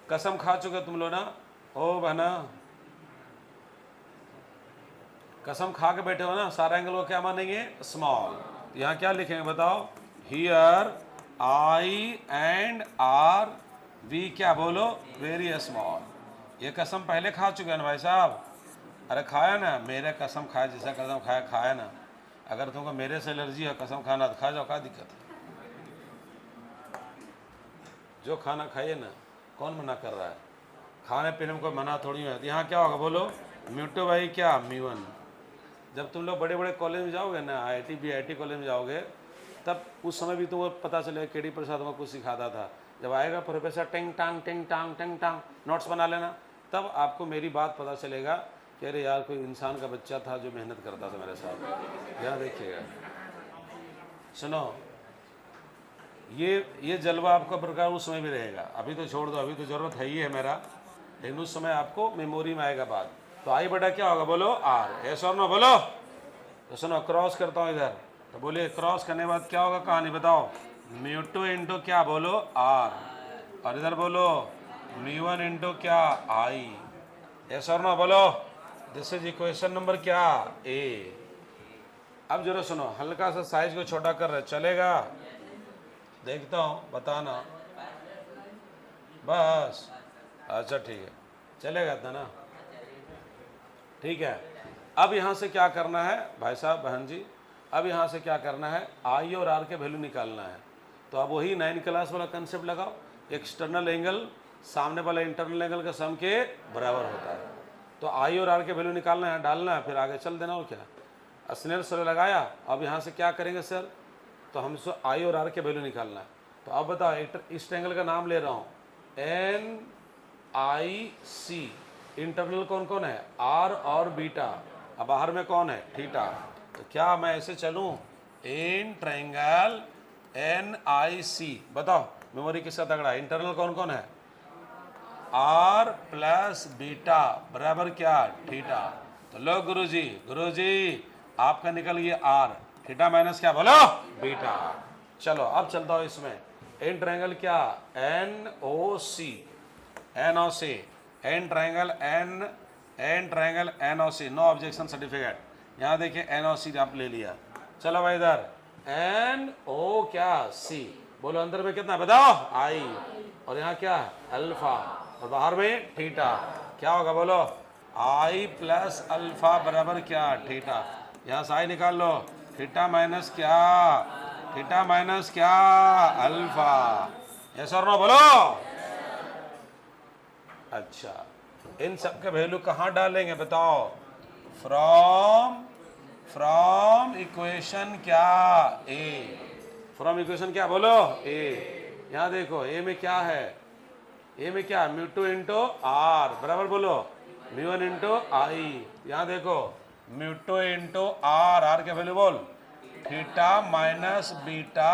Speaker 1: कसम खा चुके तुम लोग ना, ओ बहना, कसम खा के बैठे हो ना, सारा एंगल को क्या मानेंगे? स्मॉल। यहाँ क्या लिखेंगे बताओ? Here i and r we क्या बोलो? Very small. ये कसम पहले खा चुके हैं ना भाई साहब? अरे खाया ना, मेरे कसम खाया, जैसा कसम खाया खाया ना। अगर तुमको मेरे से एलर्जी है कसम खाना तो खा जाओ, क्या दिक्कत है? जो खाना खाइए ना, कौन मना कर रहा है? खाने पीने में कोई मना थोड़ी है। यहाँ क्या होगा बोलो? म्यूटो भाई क्या? म्यून। जब तुम लोग बड़े बड़े कॉलेज में जाओगे ना, IIT BIT कॉलेज में जाओगे, तब उस समय भी तुमको पता चलेगा KD प्रसाद को कुछ सिखाता था। जब आएगा प्रोफेसर टिंग टांग टिंग टांग टिंग टांग, नोट्स बना लेना, तब आपको मेरी बात पता चलेगा कि अरे यार कोई इंसान का बच्चा था जो मेहनत करता था मेरे साथ। यहाँ देखिएगा, सुनो, ये जलवा आपका प्रकार उस समय भी रहेगा। अभी तो छोड़ दो, अभी तो ज़रूरत है ही है मेरा, लेकिन उस समय आपको मेमोरी में आएगा बात। तो आई बटा क्या होगा बोलो? R। यस और नो बोलो? तो सुनो, क्रॉस करता हूँ इधर, तो बोलिए क्रॉस करने के बाद क्या होगा? कहानी बताओ। म्यूटो इंटू क्या बोलो? R। और इधर बोलो म्यू1 इंटू क्या? I। यस और नो बोलो? दिस इज इक्वेशन नंबर क्या? A। अब जरा सुनो, हल्का सा साइज को छोटा कर रहे, चलेगा? देखता हूँ, बताना बस। अच्छा ठीक है, चलेगा इतना ना? ठीक है। अब यहाँ से क्या करना है भाई साहब, बहन जी? अब यहाँ से क्या करना है? I और R के वैल्यू निकालना है। तो अब वही 9 क्लास वाला कंसेप्ट लगाओ, एक्सटर्नल एंगल सामने वाला इंटरनल एंगल के सम के बराबर होता है। तो I और R के वैल्यू निकालना है, डालना है, फिर आगे चल देना। और क्या स्नेल सर लगाया। अब यहाँ से क्या करेंगे सर? तो हमसे I और R के वैल्यू निकालना है। तो अब बताओ, इस ट्रायंगल का नाम ले रहा हूँ NIC। इंटरनल कौन कौन है? R और बीटा। अब बाहर में कौन है? थीटा। तो क्या मैं ऐसे चलूँ? इन ट्रायंगल NIC, बताओ मेमोरी किसका तगड़ा है? इंटरनल कौन कौन है? R प्लस बीटा बराबर क्या? थीटा। तो लो गुरुजी आपका निकल गया R, थीटा माइनस क्या बोलो? बीटा। चलो अब चलता हूँ इसमें। इन ट्रायंगल क्या? NOC, in triangle NOC, no objection certificate. यहाँ देखिए NOC आप ले लिया। चलो भाई इधर NO क्या? C। बोलो अंदर में कितना बताओ? I। और यहाँ क्या है? अल्फा। और बाहर में थीटा। क्या होगा बोलो? I प्लस अल्फा बराबर क्या? थीटा। यहाँ से I निकाल लो, थीटा माइनस क्या? थीटा माइनस क्या? अल्फा। यस और नो बोलो? अच्छा, इन सब के वैल्यू कहाँ डालेंगे बताओ? फ्रॉम इक्वेशन क्या? A। फ्रॉम इक्वेशन क्या बोलो? A। यहाँ देखो A में क्या है? A में क्या? म्यू2 इंटू R बराबर बोलो म्यू1 इंटू I। यहाँ देखो म्यू2 इंटू R के वैल्यू बोल थीटा माइनस बीटा।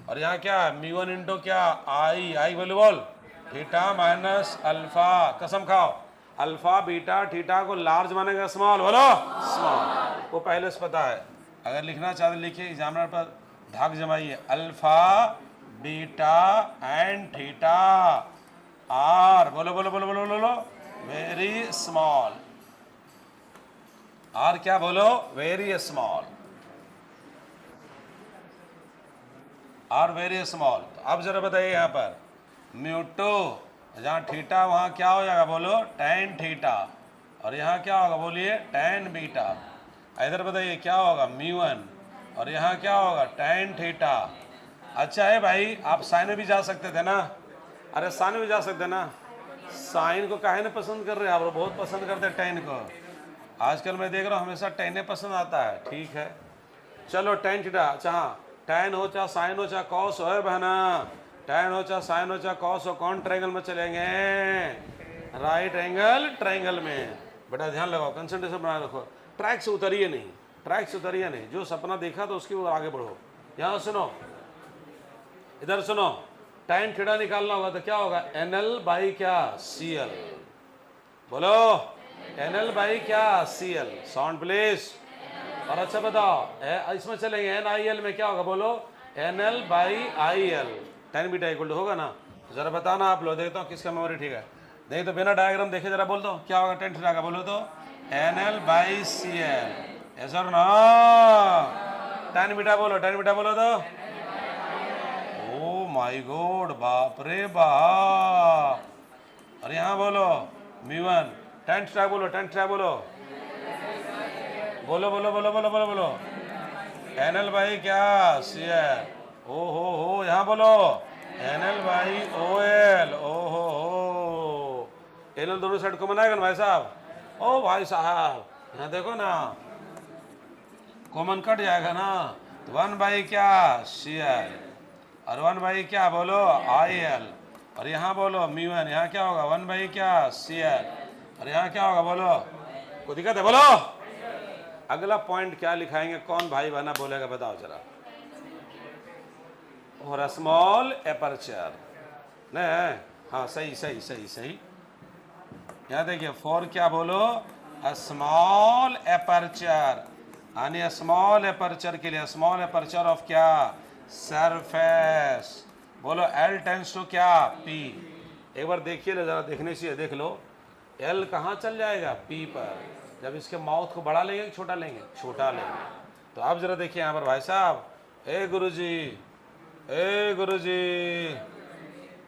Speaker 1: और यहाँ क्या? म्यू1 इंटू क्या? I वैल्यू बोल थीटा माइनस अल्फा। कसम खाओ, अल्फा बीटा थीटा को लार्ज मानेगा स्मॉल? बोलो स्मॉल। वो पहले से पता है, अगर लिखना चाहते लिखिए, एग्जामिनर पर धाक जमाइए। Alpha beta and theta are बोलो बोलो बोलो बोलो बोलो वेरी स्मॉल। आर क्या बोलो? Very small. R very small. तो अब जरा बताइए यहाँ पर म्यू2, जहाँ थीटा वहाँ क्या हो जाएगा बोलो? tan theta. और यहाँ क्या होगा बोलिए? tan beta. इधर बताइए क्या होगा? म्यू1। और यहाँ क्या होगा? tan theta. अच्छा है भाई, आप साइन में भी जा सकते थे ना? अरे साइन में भी जा सकते ना? साइन को काहे ना पसंद कर रहे हैं आप? बहुत पसंद करते हैं tan को। आजकल मैं देख रहा हूँ हमेशा tan पसंद आता है। ठीक है, चलो tan थीटा। अच्छा हाँ, tan हो चाहे साइन हो चाहे कॉस हो, है बहना, tan हो चाहे साइन हो चाहे कॉस हो, कौन ट्रायंगल में चलेंगे? राइट एंगल ट्रायंगल में। बेटा ध्यान लगाओ, कंसंट्रेशन बना रखो, ट्रैक से उतरिए नहीं, ट्रैक से उतरिए नहीं। जो सपना देखा तो उसकी ओर आगे बढ़ो। यहाँ सुनो, इधर सुनो, tan थीटा निकालना होगा तो क्या होगा? NL बाई क्या? CL। बोलो NL बाई क्या? CL। Sound please. और अच्छा बताओ, इसमें चलेंगे NIL में क्या होगा बोलो? NL by IL। tan beta equal to होगा ना? ज़रा बताना आप लोग, देखता हूँ किसका मेमोरी ठीक है। नहीं तो बिना डायग्राम देखे ज़रा बोल दो क्या होगा 10 थीटा का, बोलो तो NL/CL, यस और नो। tan बीटा बोलो, tan बीटा बोलो तो ओ माय गॉड, बाप रे बाप। और यहाँ बोलो μ1, tan थीटा बोलो, tan थीटा बोलो, बोलो बोलो बोलो बोलो बोलो बोलो NL क्या CL, ओ हो, यहाँ बोलो NL/OL, ओ हो। NL दोनों साइड को बनाएगा ना भाई साहब, ओ भाई साहब यहाँ देखो ना, कॉमन कट जाएगा ना, तो 1 क्या CL, और 1 क्या बोलो IL, और यहाँ बोलो μ1, यहाँ क्या होगा 1 क्या CL, और यहाँ क्या होगा बोलो, कोई दिक्कत है बोलो। अगला पॉइंट क्या लिखाएंगे, कौन भाई बना बोलेगा बताओ जरा। और स्मॉल एपर्चर न, हाँ सही सही सही सही। यहाँ देखिए फॉर क्या बोलो, स्मॉल एपर्चर, यानी स्मॉल एपर्चर के लिए, स्मॉल एपर्चर ऑफ क्या सरफेस, बोलो L टेंस टू क्या P। एक बार देखिए जरा, देखने से देख लो L कहाँ चल जाएगा P पर, जब इसके माउथ को बड़ा लेंगे छोटा लेंगे, छोटा लेंगे। तो आप जरा देखिए यहाँ पर भाई साहब, ए गुरुजी, ए गुरुजी,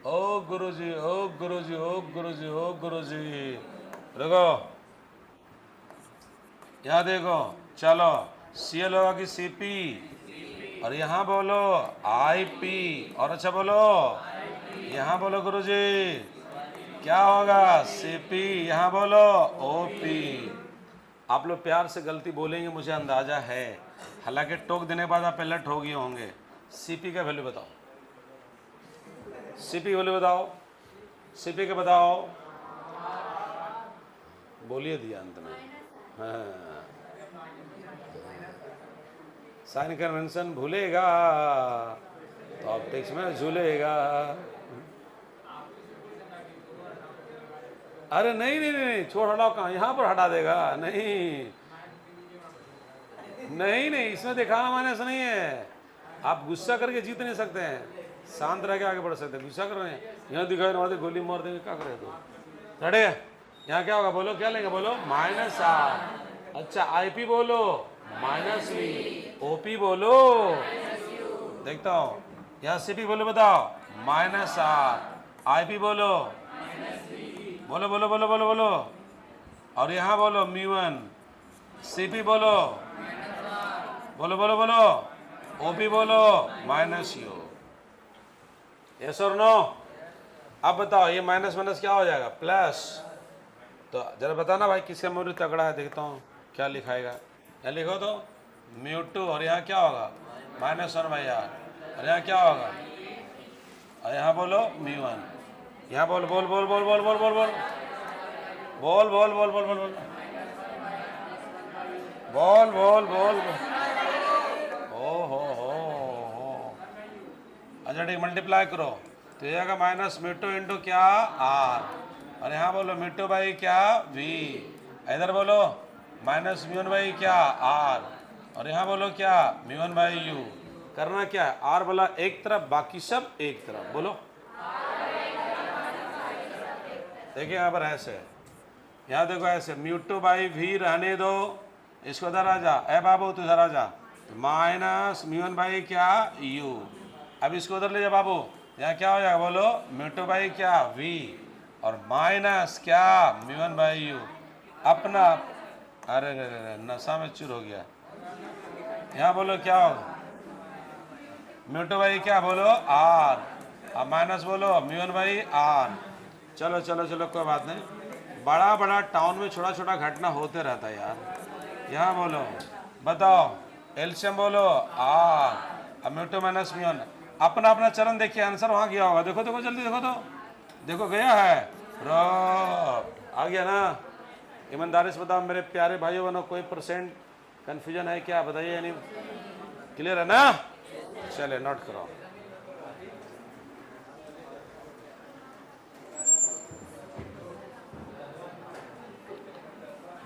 Speaker 1: ओ गुरुजी, ओ गुरुजी, ओ गुरुजी, ओ गुरुजी, रुको यहाँ देखो, चलो CL होगा कि CP, और यहाँ बोलो IP, और अच्छा बोलो यहाँ बोलो गुरुजी क्या होगा CP, यहाँ बोलो OP। आप लोग प्यार से गलती बोलेंगे मुझे अंदाजा है, हालांकि टोक देने के बाद आप पहले ठोक गए होंगे। CP का वैल्यू बताओ, CP वैल्यू बताओ, CP के बताओ, बोलिए दिया अंत में। हाँ साइन कन्वेंशन भूलेगा तो ऑप्टिक्स में झूलेगा। अरे नहीं नहीं नहीं, छोड़ हटाओ, कहाँ यहाँ पर हटा देगा, नहीं नहीं नहीं, इसमें दिखाना मायने से नहीं है। आप गुस्सा करके जीत नहीं सकते हैं, शांत रह के आगे बढ़ सकते हैं। गुस्सा कर रहे हैं, यहाँ दिखाई ना दे गोली मार देंगे, क्या करे तो लड़े। यहाँ क्या होगा बोलो, क्या लेंगे बोलो -R, अच्छा IP बोलो -V, OP बोलो, देखता हूँ यहाँ CP बोलो बताओ -R, IP बोलो, बोलो बोलो बोलो बोलो बोलो, और यहाँ बोलो μ1, CP बोलो, बोलो बोलो बोलो, OP बोलो -U, यस और नो। अब बताओ ये माइनस माइनस क्या हो जाएगा प्लस। तो जरा बताना भाई किसका मेमोरी तगड़ा है, देखता हूँ क्या लिखाएगा। यहाँ लिखो तो μ2, और यहाँ क्या होगा -1/R, और यहाँ क्या होगा, और यहाँ बोलो μ1, यहाँ बोल बोल बोल बोल बोल बोल बोल बोल बोल बोल बोल बोल बोल बोल बोल बोल, ओ हो। अच्छा ठीक, मल्टीप्लाई करो तो ये आएगा -μ2 इंटू क्या R, और यहाँ बोलो μ2 क्या V, इधर बोलो -μ1 क्या R, और यहाँ बोलो क्या μ1/U। करना क्या है, R वाला एक तरफ बाकी सब एक तरफ, बोलो देखिए यहाँ पर ऐसे, यहाँ देखो ऐसे μ2/V रहने दो, इसको इधर आ जा, ए बाबू तू इधर आ जा, -μ1 क्या U, अब इसको उधर ले जा बाबू, यहाँ क्या हो जाएगा बोलो μ2 क्या V, और माइनस क्या μ1/U अपना, अरे नशा में चूर हो गया। यहाँ बोलो क्या हो μ2 क्या बोलो R, अब माइनस बोलो μ1/R। चलो चलो चलो कोई बात नहीं, बड़ा बड़ा टाउन में छोटा छोटा घटना होते रहता है यार। यहाँ बोलो बताओ एलसीएम बोलो R, अब μ2 -μ1, अपना अपना चरण देखिए, आंसर वहाँ गया होगा, देखो देखो जल्दी देखो, तो देखो गया है, आ गया ना। ईमानदारी से बताओ मेरे प्यारे भाइयों बहनों, कोई % कन्फ्यूजन है क्या बताइए, नहीं क्लियर है ना। चले नोट करो,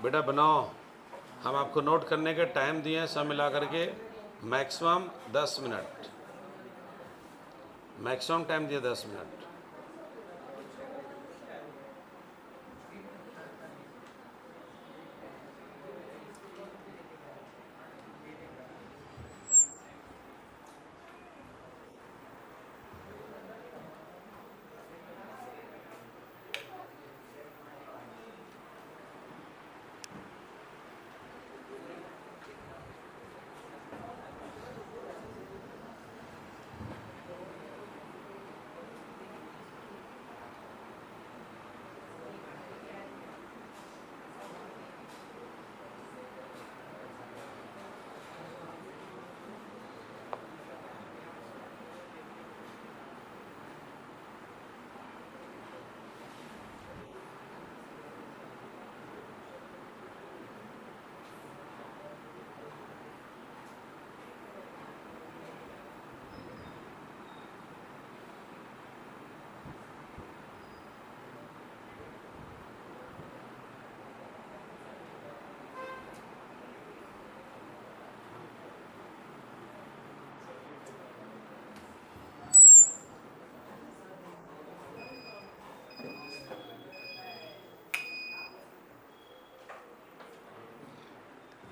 Speaker 1: बेटा बनाओ। हम आपको नोट करने के टाइम दिए हैं सब मिला करके मैक्सिमम 10 मिनट, मैक्सिमम टाइम दिया 10 मिनट।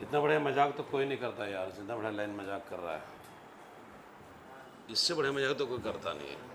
Speaker 1: इतना बढ़िया मजाक तो कोई नहीं करता यार, जितना बढ़िया लाइन मजाक कर रहा है, इससे बढ़िया मजाक तो कोई करता नहीं है।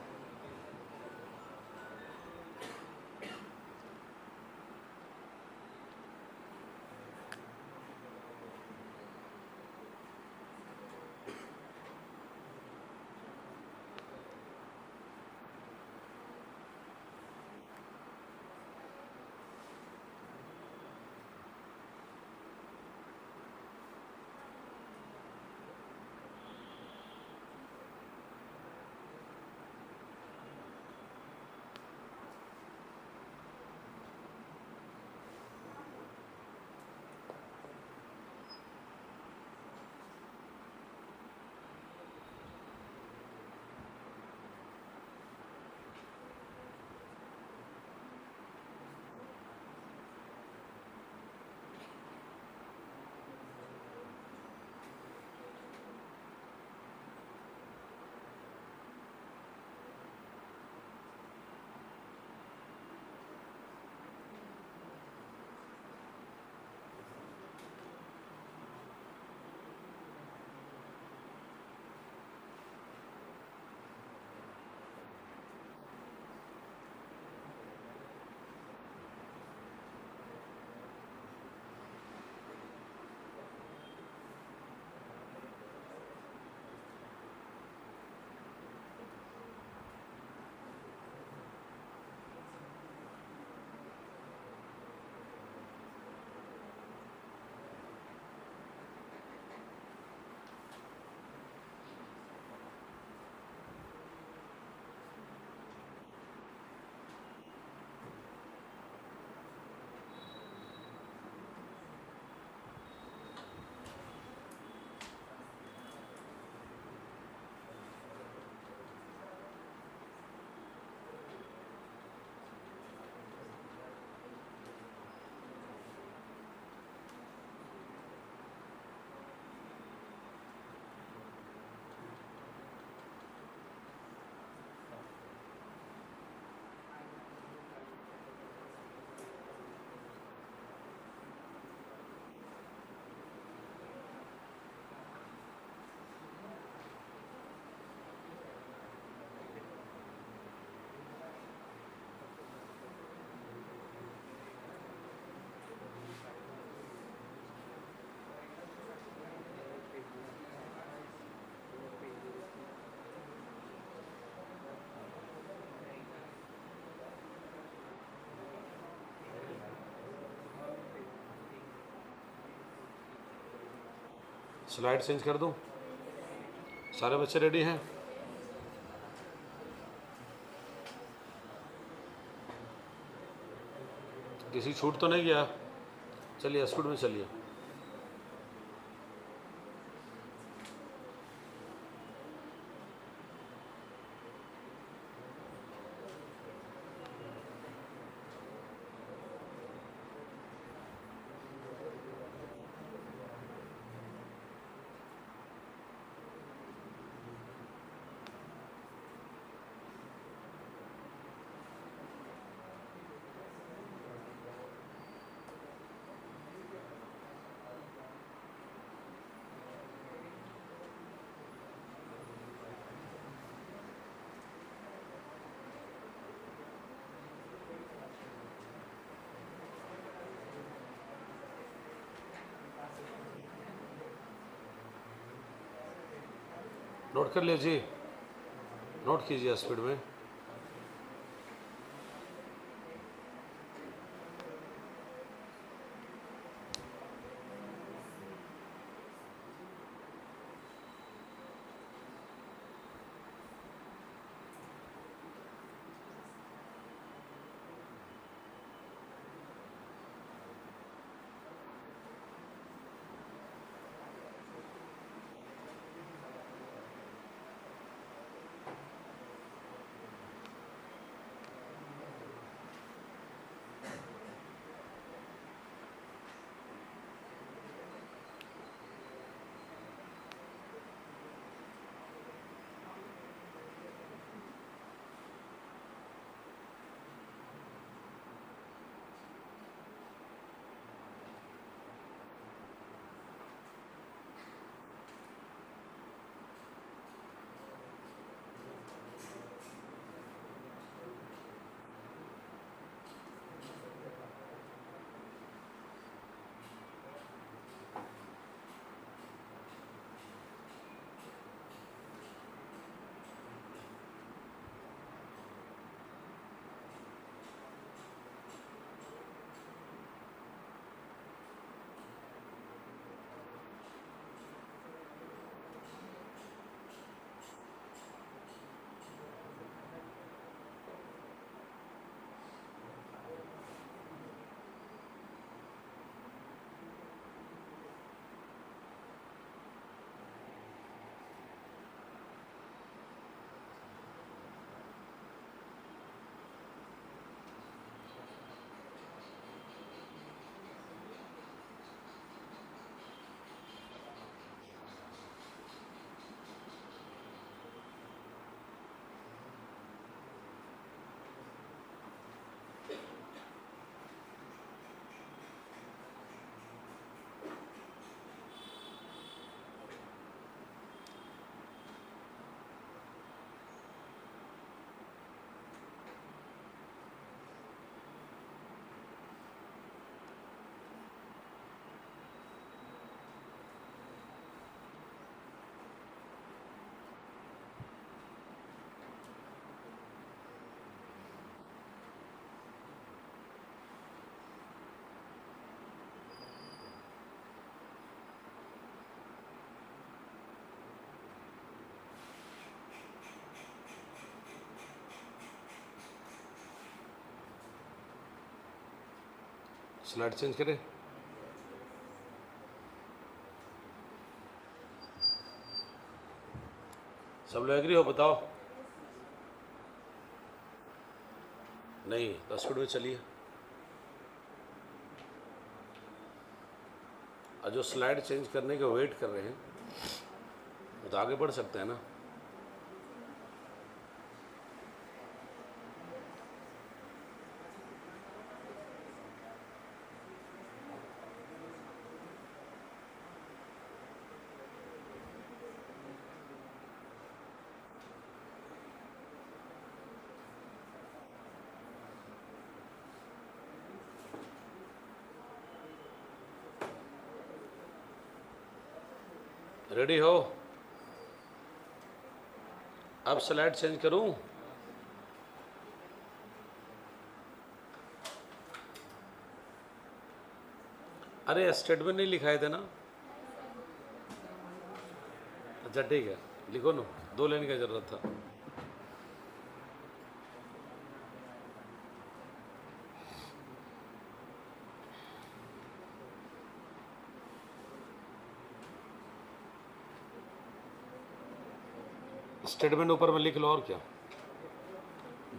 Speaker 1: स्लाइड चेंज कर दूं? सारे बच्चे रेडी हैं? किसी छूट तो नहीं गया? चलिए स्पीड में चलिए। नोट कर लीजिए, नोट कीजिए स्पीड में। स्लाइड चेंज करें। सब लोग एग्री हो? बताओ। नहीं तो स्पीड में चलिए। और जो स्लाइड चेंज करने के वेट कर रहे हैं वो तो आगे बढ़ सकते हैं ना। रेडी हो? अब स्लाइड चेंज करूं? अरे स्टेटमेंट नहीं लिखाए थे ना? अच्छा ठीक है, लिखो ना, 2 लाइन की जरूरत था। स्टेटमेंट ऊपर में लिख लो, और क्या,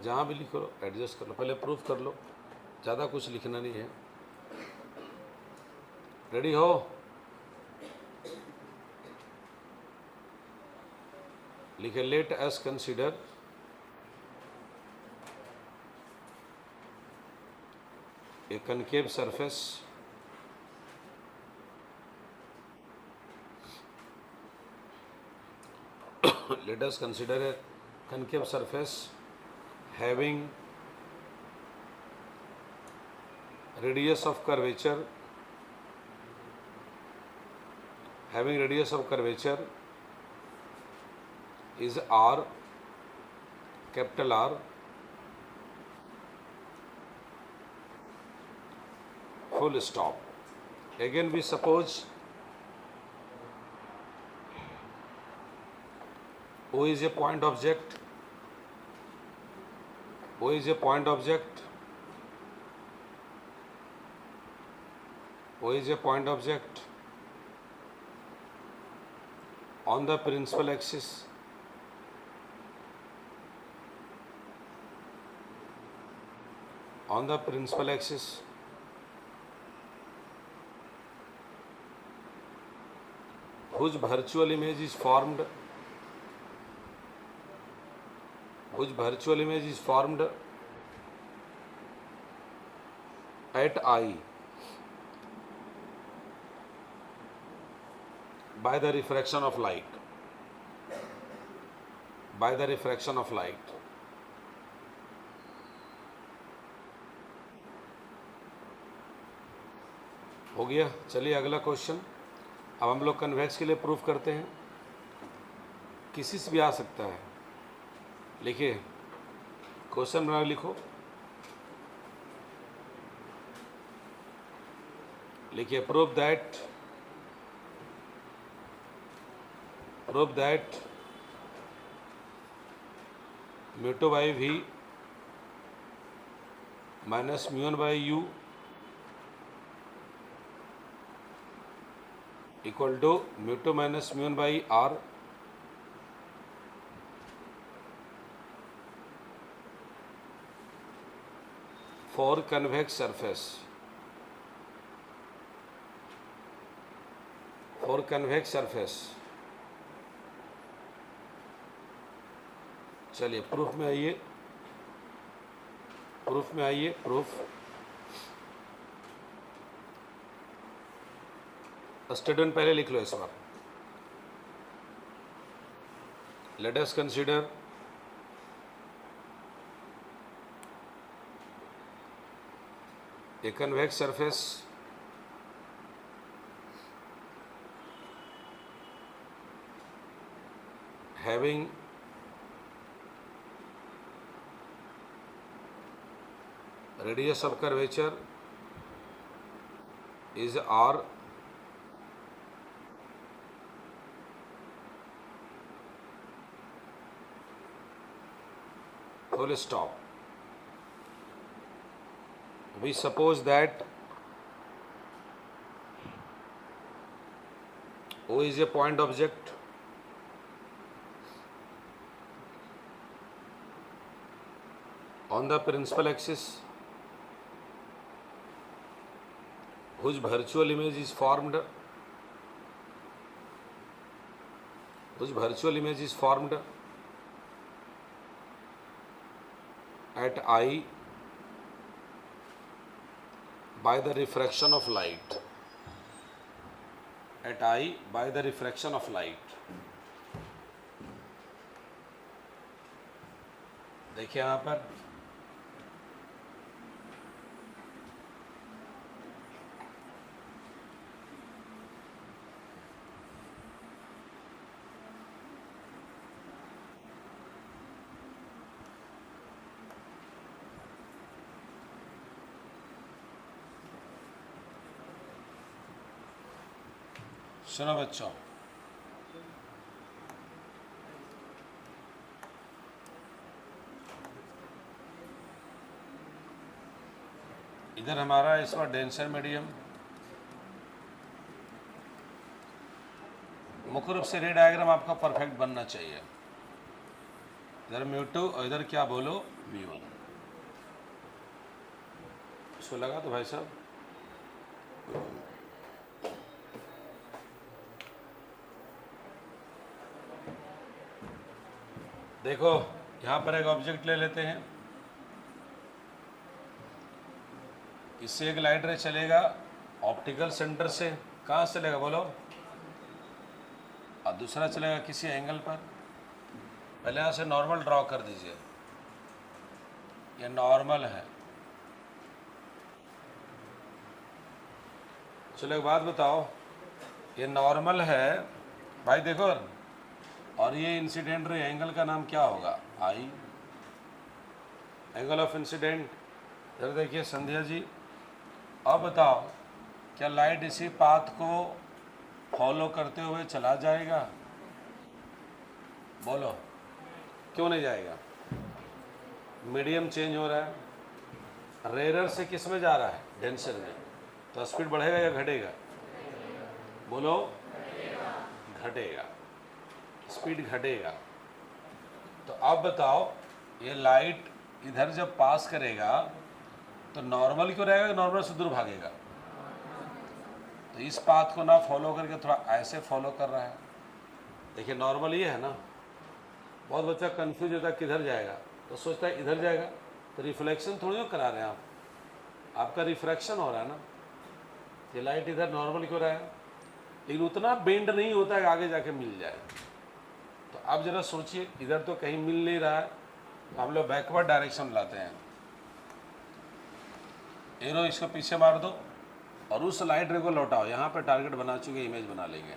Speaker 1: जहाँ भी लिख लो एडजस्ट कर लो, पहले प्रूफ कर लो, ज़्यादा कुछ लिखना नहीं है। रेडी हो? लिखे late us consider a concave surface let us consider a concave surface having radius of curvature is R, capital R, full stop. Again we suppose O is a point object, on the principal axis, whose virtual image is formed at I by the refraction of light. हो गया। चलिए अगला question. अब हम लोग convex के लिए proof करते हैं। किसी से भी आ सकता है। लिखिए, क्वेश्चन बना लिखो, लिखिए proof that mu by we minus mu by you equal to mu minus mu by R for convex surface। चलिए प्रूफ में आइए, प्रूफ स्टेटमेंट पहले लिख लो इस बार। Let us consider a convex surface having radius of curvature is R, full stop. We suppose that O is a point object. On the principal axis, whose virtual image is formed at I by the refraction of light. At I by the refraction of light. देखिए यहाँ पर सुनो बच्चों, इधर हमारा इस बार denser medium, मुख्य रूप से रे डायग्राम आपका परफेक्ट बनना चाहिए। इधर म्यू2 और इधर क्या बोलो म्यू1। इसको लगा तो भाई साहब देखो, यहाँ पर एक ऑब्जेक्ट ले लेते हैं, इससे एक लाइट रे चलेगा ऑप्टिकल सेंटर से, कहाँ से चलेगा बोलो, और दूसरा चलेगा किसी एंगल पर। पहले यहाँ से नॉर्मल ड्रॉ कर दीजिए, ये नॉर्मल है। चलो एक बात बताओ, ये नॉर्मल है भाई देखो, और ये इंसिडेंट रे एंगल का नाम क्या होगा, आई, एंगल ऑफ इंसिडेंट। जरा देखिए संध्या जी, अब बताओ क्या लाइट इसी पाथ को फॉलो करते हुए चला जाएगा, बोलो क्यों नहीं जाएगा? मीडियम चेंज हो रहा है, रेयर से किस में जा रहा है, डेंसर में, तो स्पीड बढ़ेगा या घटेगा, बोलो घटेगा, स्पीड घटेगा। तो अब बताओ ये लाइट इधर जब पास करेगा तो नॉर्मल क्यों रहेगा, नॉर्मल से दूर भागेगा। तो इस पाथ को ना फॉलो करके थोड़ा ऐसे फॉलो कर रहा है। देखिए नॉर्मल ये है ना, बहुत बच्चा कंफ्यूज होता है किधर जाएगा, तो सोचता है इधर जाएगा, तो रिफ्लेक्शन थोड़ी ना करा रहे हैं आप, आपका रिफ्रैक्शन हो रहा है ना। ये लाइट इधर नॉर्मल क्यों रहा है, लेकिन उतना बेंड नहीं होता है आगे जाके मिल जाए। तो अब जरा सोचिए, इधर तो कहीं मिल नहीं रहा है, तो हम लोग बैकवर्ड डायरेक्शन लाते हैं, एरो इसको पीछे मार दो और उस लाइट रे को लौटाओ, यहाँ पे टारगेट बना चुके, इमेज बना लेंगे।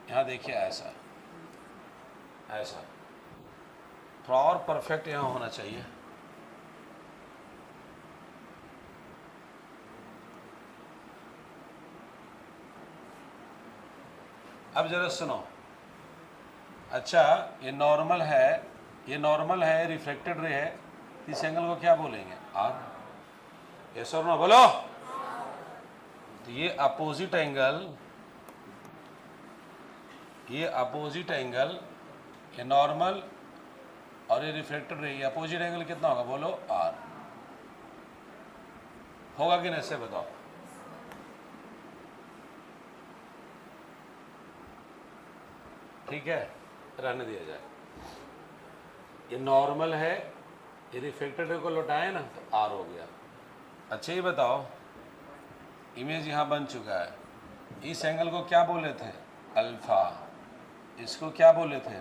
Speaker 1: यहाँ देखिए ऐसा ऐसा, थोड़ा और परफेक्ट यहाँ होना चाहिए। अब जरा सुनो, अच्छा ये नॉर्मल है, ये नॉर्मल है, रिफ्लेक्टेड रे है, इस एंगल को क्या बोलेंगे, आर। यस और नो बोलो। तो ये अपोजिट एंगल, ये अपोजिट एंगल, ये नॉर्मल और ये रिफ्लेक्टेड रे, ये अपोजिट एंगल कितना होगा बोलो, आर। होगा कि नहीं ऐसे बताओ। ठीक है, रहने दिया जाए। ये नॉर्मल है, ये रिफ्लेक्टेड रे को लौटाए ना, तो आर हो गया। अच्छा ये बताओ, इमेज यहाँ बन चुका है, इस एंगल को क्या बोले थे, अल्फा, इसको क्या बोले थे,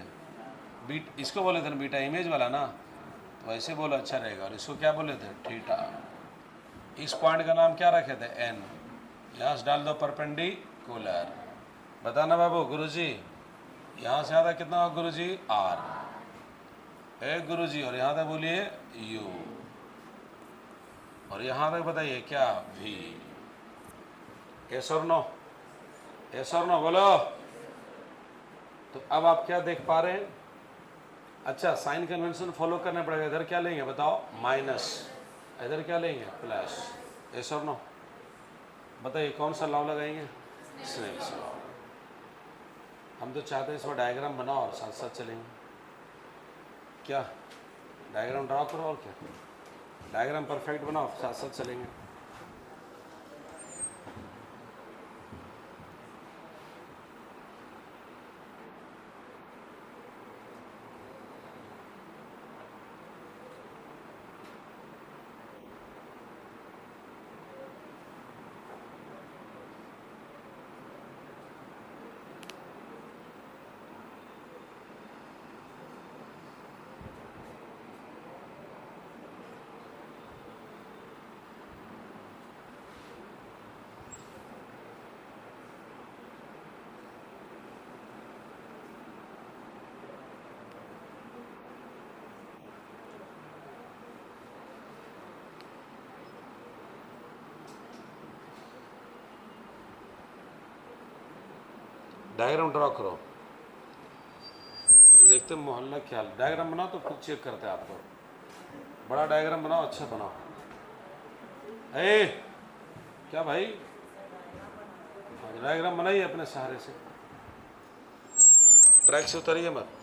Speaker 1: बीट, इसको बोले थे ना बीटा, इमेज वाला ना, तो वैसे बोलो अच्छा रहेगा। और इसको क्या बोले थे, थीटा। इस पॉइंट का नाम क्या रखे थे, एन। यहाँ से डाल दो परपेंडिकुलर। बताना बाबू, गुरुजी यहाँ से आता कितना होगा गुरुजी, आर। ए गुरुजी, और यहाँ तक बोलिए यू, और यहाँ तक बताइए क्या, वी। यस और नो, यस और नो बोलो। तो अब आप क्या देख पा रहे हैं, अच्छा साइन कन्वेंशन फॉलो करना पड़ेगा। इधर क्या लेंगे बताओ, माइनस, इधर क्या लेंगे, प्लस, यस और नो, बताइए कौन सा लॉ लगाएंगे, स्नेल्स लॉ। हम तो चाहते हैं इसमें डायग्राम बनाओ और साथ साथ चलेंगे। क्या डायग्राम ड्रॉ करो और क्या, डायग्राम परफेक्ट बनाओ, साथ साथ चलेंगे। डायग्राम ड्रॉ करो, देखते हैं मोहल्ला क्या हाल। डायग्राम बनाओ तो खुद चेक करते हैं आपको, बड़ा डायग्राम बनाओ, अच्छा बनाओ। ए क्या भाई, डायग्राम बनाइए अपने सहारे से, ट्रैक से उतरिए मत।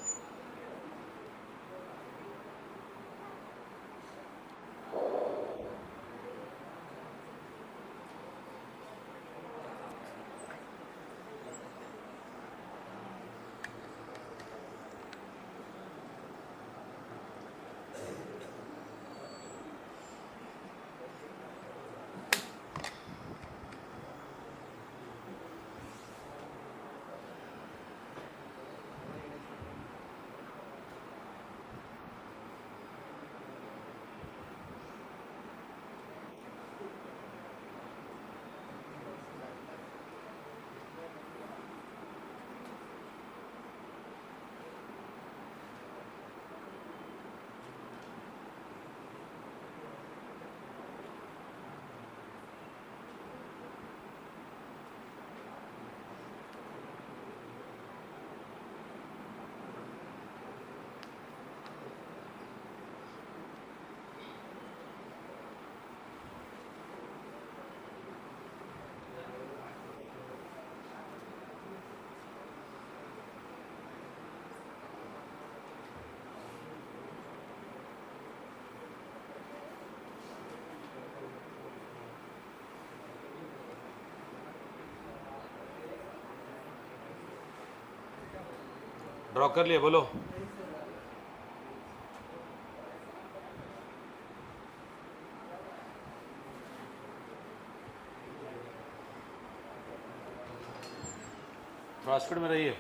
Speaker 1: ड्रॉ कर लिए, बोलो। थोड़ा स्पीड में रहिए।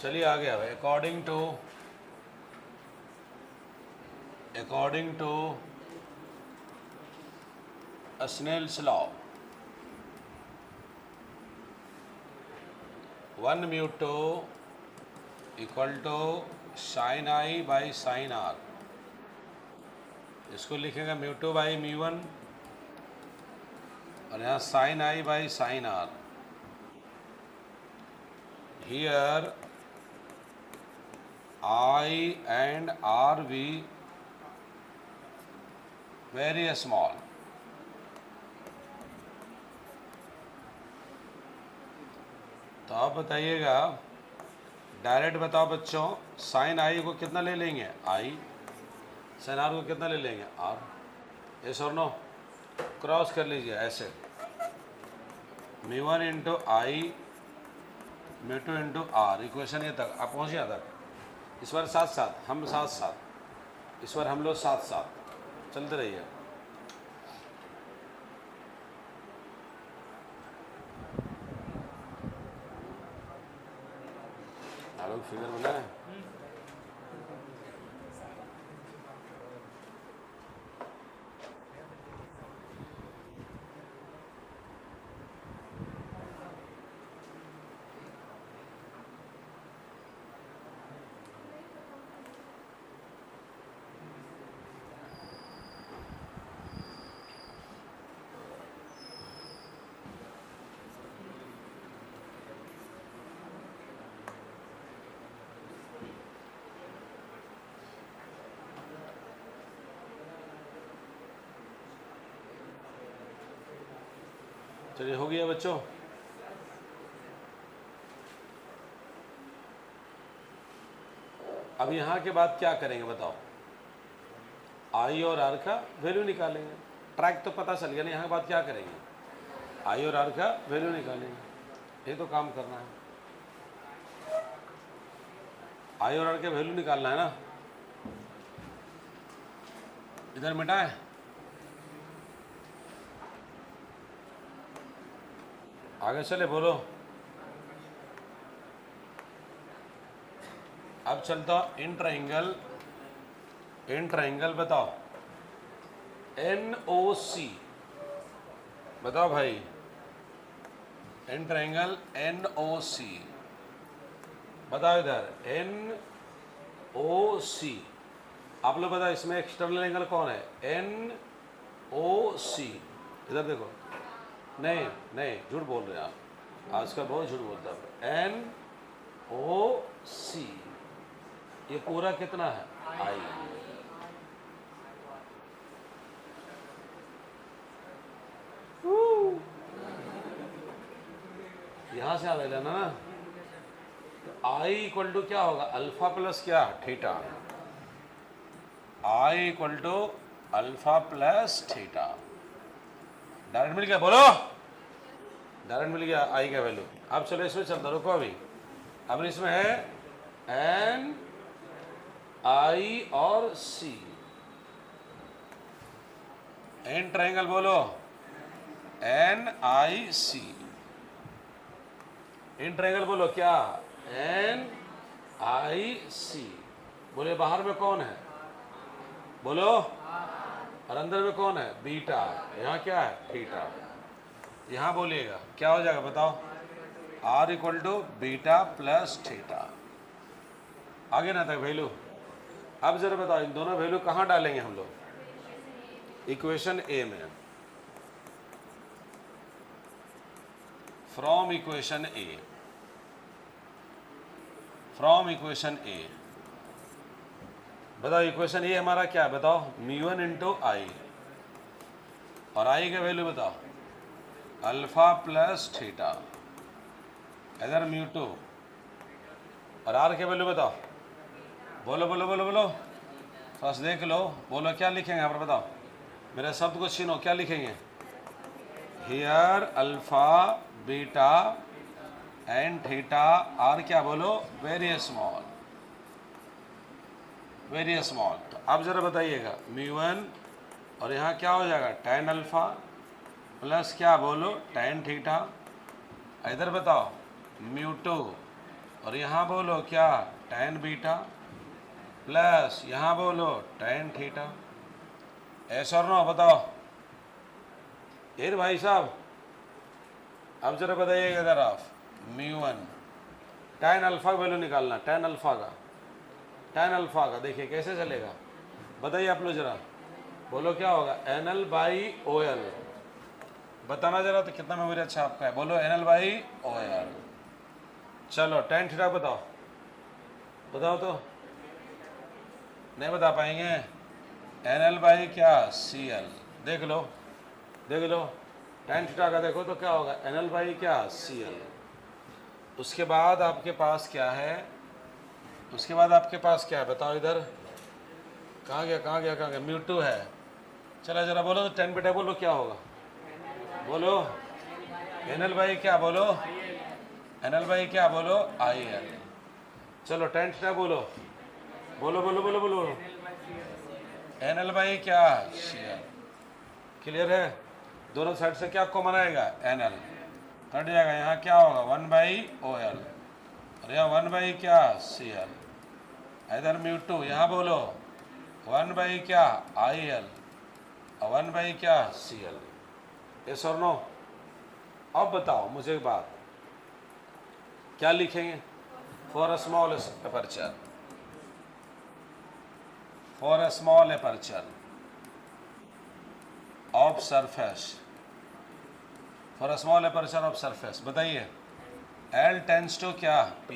Speaker 1: चलिए आ गया। According to Snell's law, 1 mu 2 equal to sine i by sine r. इसको लिखेगा म्यू 2 बाई म्यू 1 और यहाँ sine i by sine r. Here i and r we very small. तो आप बताइएगा, डायरेक्ट बताओ बच्चों, साइन आई को कितना ले लेंगे, आई, साइन आर को कितना ले लेंगे, आर। यस और नो, क्रॉस कर लीजिए ऐसे, mu 1 into i, mu 2 into r. Equation ये तक आप पहुँचे यहाँ तक। इस बार साथ साथ, हम साथ साथ, इस बार हम लोग साथ साथ चलते रहिए। लोग फिगर बनाए। चलिए हो गया बच्चों। अब यहाँ के बाद क्या करेंगे बताओ? आई और आर का वैल्यू निकालेंगे। ट्रैक तो पता चल गया ना, यहाँ के बाद क्या करेंगे? आई और आर का वैल्यू निकालेंगे। ये तो काम करना है, आई और आर के वैल्यू निकालना है ना। इधर मिटा है, आगे चले बोलो। अब चलता इन ट्राइंगल बताओ, NOC बताओ भाई, इन ट्राइंगल NOC बताओ इधर NOC। आप लोग बताओ इसमें एक्सटर्नल एंगल कौन है? NOC। इधर देखो, नहीं नहीं झूठ बोल रहे हैं आप, आजकल बहुत झूठ बोलता है। NOC ये पूरा कितना है? आई। यहां से आ गया ना, तो आई इक्वल टू क्या होगा? अल्फा प्लस क्या? Theta. I equal to alpha plus theta. Direct मिल गया, बोलो डायरेक्ट मिल गया आई का वैल्यू। अब चलो इसमें चलता, रुको अभी। अब इसमें है एन आई और सी। एन ट्राइंगल बोलो, NIC। इन ट्राइंगल बोलो क्या? NIC। बोले बाहर में कौन है? बोलो। और अंदर में कौन है? बीटा। यहाँ क्या है? थीटा। यहाँ बोलिएगा क्या हो जाएगा बताओ? R equal to beta plus theta. आगे ना तक वैल्यू। अब जरा बताओ इन दोनों वैल्यू कहाँ डालेंगे हम लोग? इक्वेशन ए में। From equation A, from equation A बताओ। इक्वेशन ए हमारा क्या है बताओ? μ1 इंटू आई, और आई का वैल्यू बताओ? Alpha plus theta. इधर μ2, और आर के वैल्यू बताओ? बोलो बोलो बोलो बोलो, फर्स्ट देख लो, बोलो क्या लिखेंगे यहाँ पर बताओ? मेरे शब्द को छीनो, क्या लिखेंगे? Here alpha beta and theta are क्या बोलो? Very small, very small. तो अब जरा बताइएगा μ1 और यहाँ क्या हो जाएगा? tan अल्फा प्लस क्या बोलो? tan theta. इधर बताओ μ2 और यहाँ बोलो क्या? tan बीटा प्लस यहाँ बोलो tan थीटा। ऐसा और नो बताओ? ये भाई साहब अब जरा बताइएगा इधर आप μ1 tan अल्फा वैल्यू निकालना, tan अल्फा का, tan अल्फा का। देखिए कैसे चलेगा, बताइए आप लोग जरा, बोलो क्या होगा? NL/OL। बताना जरा तो कितना मेमोरी अच्छा आपका है, बोलो NL/OL। चलो tan थीटा बताओ, बताओ तो, नहीं बता पाएंगे? NL/क्या? CL। देख लो देख लो, tan थीटा का देखो तो क्या होगा? NL/क्या? CL। उसके बाद आपके पास क्या है? उसके बाद आपके पास क्या है बताओ? इधर कहाँ गया कहाँ गया कहाँ गया? μ2 है। चला जरा बोलो तो tan बीटा बोलो क्या होगा? बोलो NL/क्या बोलो? NL/क्या बोलो? IL। चलो tan थीटा बोलो, बोलो बोलो बोलो बोलो। NL/क्या? CL। क्लियर है? दोनों साइड से क्या कॉमन आएगा? NL कट जाएगा। यहाँ क्या होगा? 1/OL, और यहाँ 1/क्या? CL। इधर μ2, यहाँ बोलो 1/क्या? IL और 1/क्या? CL। यस और नो? अब बताओ मुझे एक बात, क्या लिखेंगे? For a small aperture, for a small aperture of surface, for a small aperture of surface बताइए। L टेंस टू क्या? P।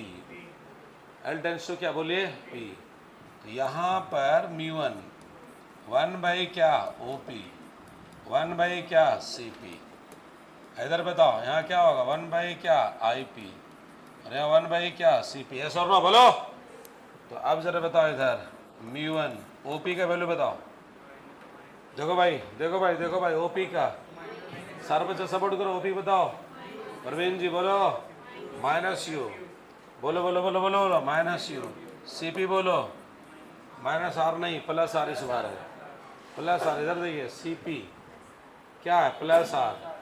Speaker 1: L टेंस टू क्या बोलिए? P। तो यहाँ पर μ1 1/क्या? OP, 1/क्या? CP। इधर बताओ यहाँ क्या होगा, 1 बाई क्या आई पी, और यहाँ 1 बाई क्या सी पी। यस और नो बोलो। तो अब जरा बताओ इधर μ1 ओ पी का वैल्यू बताओ। देखो भाई देखो भाई देखो भाई, ओ पी का सारे बच्चे सपोर्ट करो, ओ पी बताओ। प्रवीण जी बोलो माइनस यू, बोलो बोलो बोलो बोलो बोलो माइनस यू। सी पी बोलो माइनस आर नहीं प्लस आर, इस बार है प्लस आर। इधर देखिए सी पी क्या है, प्लस आर।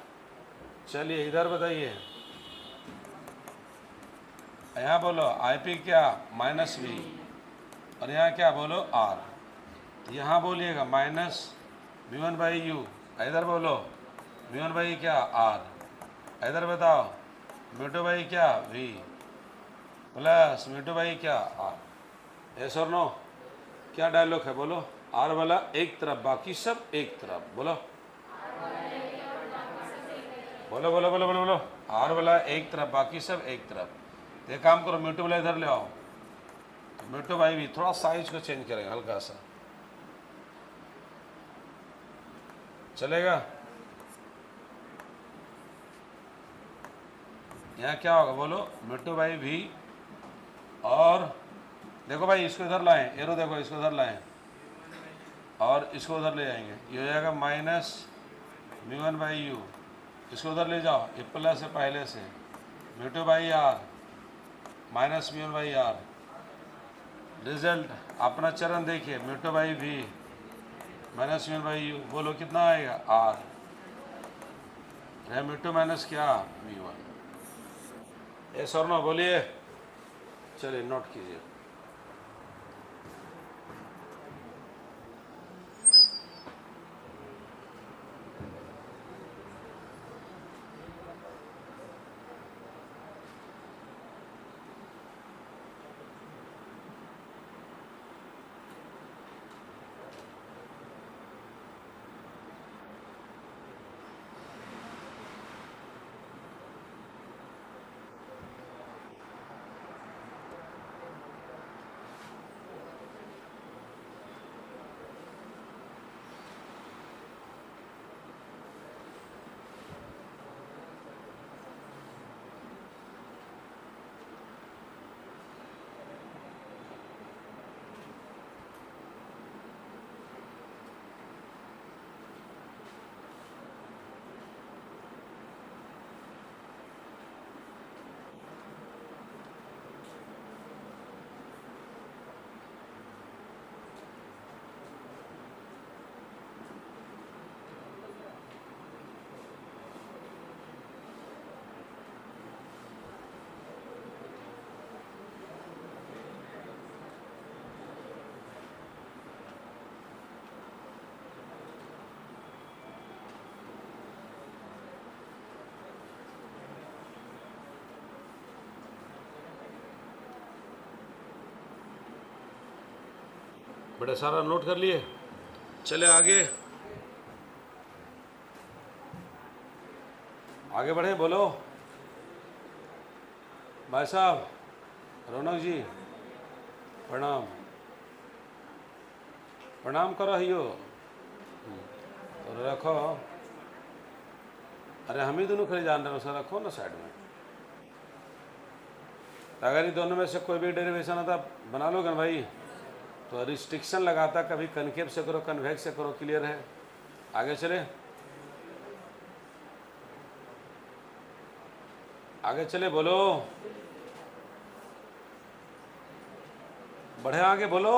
Speaker 1: चलिए इधर बताइए, यहाँ बोलो आई पी क्या माइनस वी, और यहाँ क्या बोलो आर। यहाँ बोलिएगा माइनस μ1 बाई यू, इधर बोलो μ1 बाई क्या आर, इधर बताओ μ2 बाई क्या वी प्लस μ2 बाई क्या आर। यस और नो। क्या डायलॉग है बोलो, आर वाला एक तरफ बाकी सब एक तरफ, बोलो बोलो बोलो बोलो बोलो बोलो। आर वाला एक तरफ बाकी सब एक तरफ। एक काम करो μ2 वाला इधर ले आओ, μ2 बाई भी थोड़ा साइज को चेंज करेंगे हल्का सा, चलेगा। यहाँ क्या होगा बोलो μ2 बाई भी, और देखो भाई इसको इधर लाएं, एरो देखो इसको इधर लाएं और इसको उधर ले जाएंगे, ये हो जाएगा माइनस μ1 बाई यू। इसको उधर ले जाओ, ये प्लस है पहले से, μ2 by R minus μ1 by R. Result अपना चरण देखिए, μ2 बाई भी माइनस μ1 बाई यू, बोलो कितना आएगा आर, है μ2 माइनस क्या μ1। यस और नो बोलिए, चलिए नोट कीजिए। बड़े सारा नोट कर लिए, चले आगे आगे बढ़े। बोलो भाई साहब, रौनक जी प्रणाम, प्रणाम करो हियो, और रखो। अरे हम ही दोनों खड़े जान रहे हो सर, रखो ना साइड में। अगर इन दोनों में से कोई भी डेरिवेशन आता बना लो गन भाई, तो रिस्ट्रिक्शन लगाता, कभी कनकेव से करो कन्वेक्स से करो। क्लियर है, आगे चले आगे चले, बोलो बढ़े आगे, बोलो।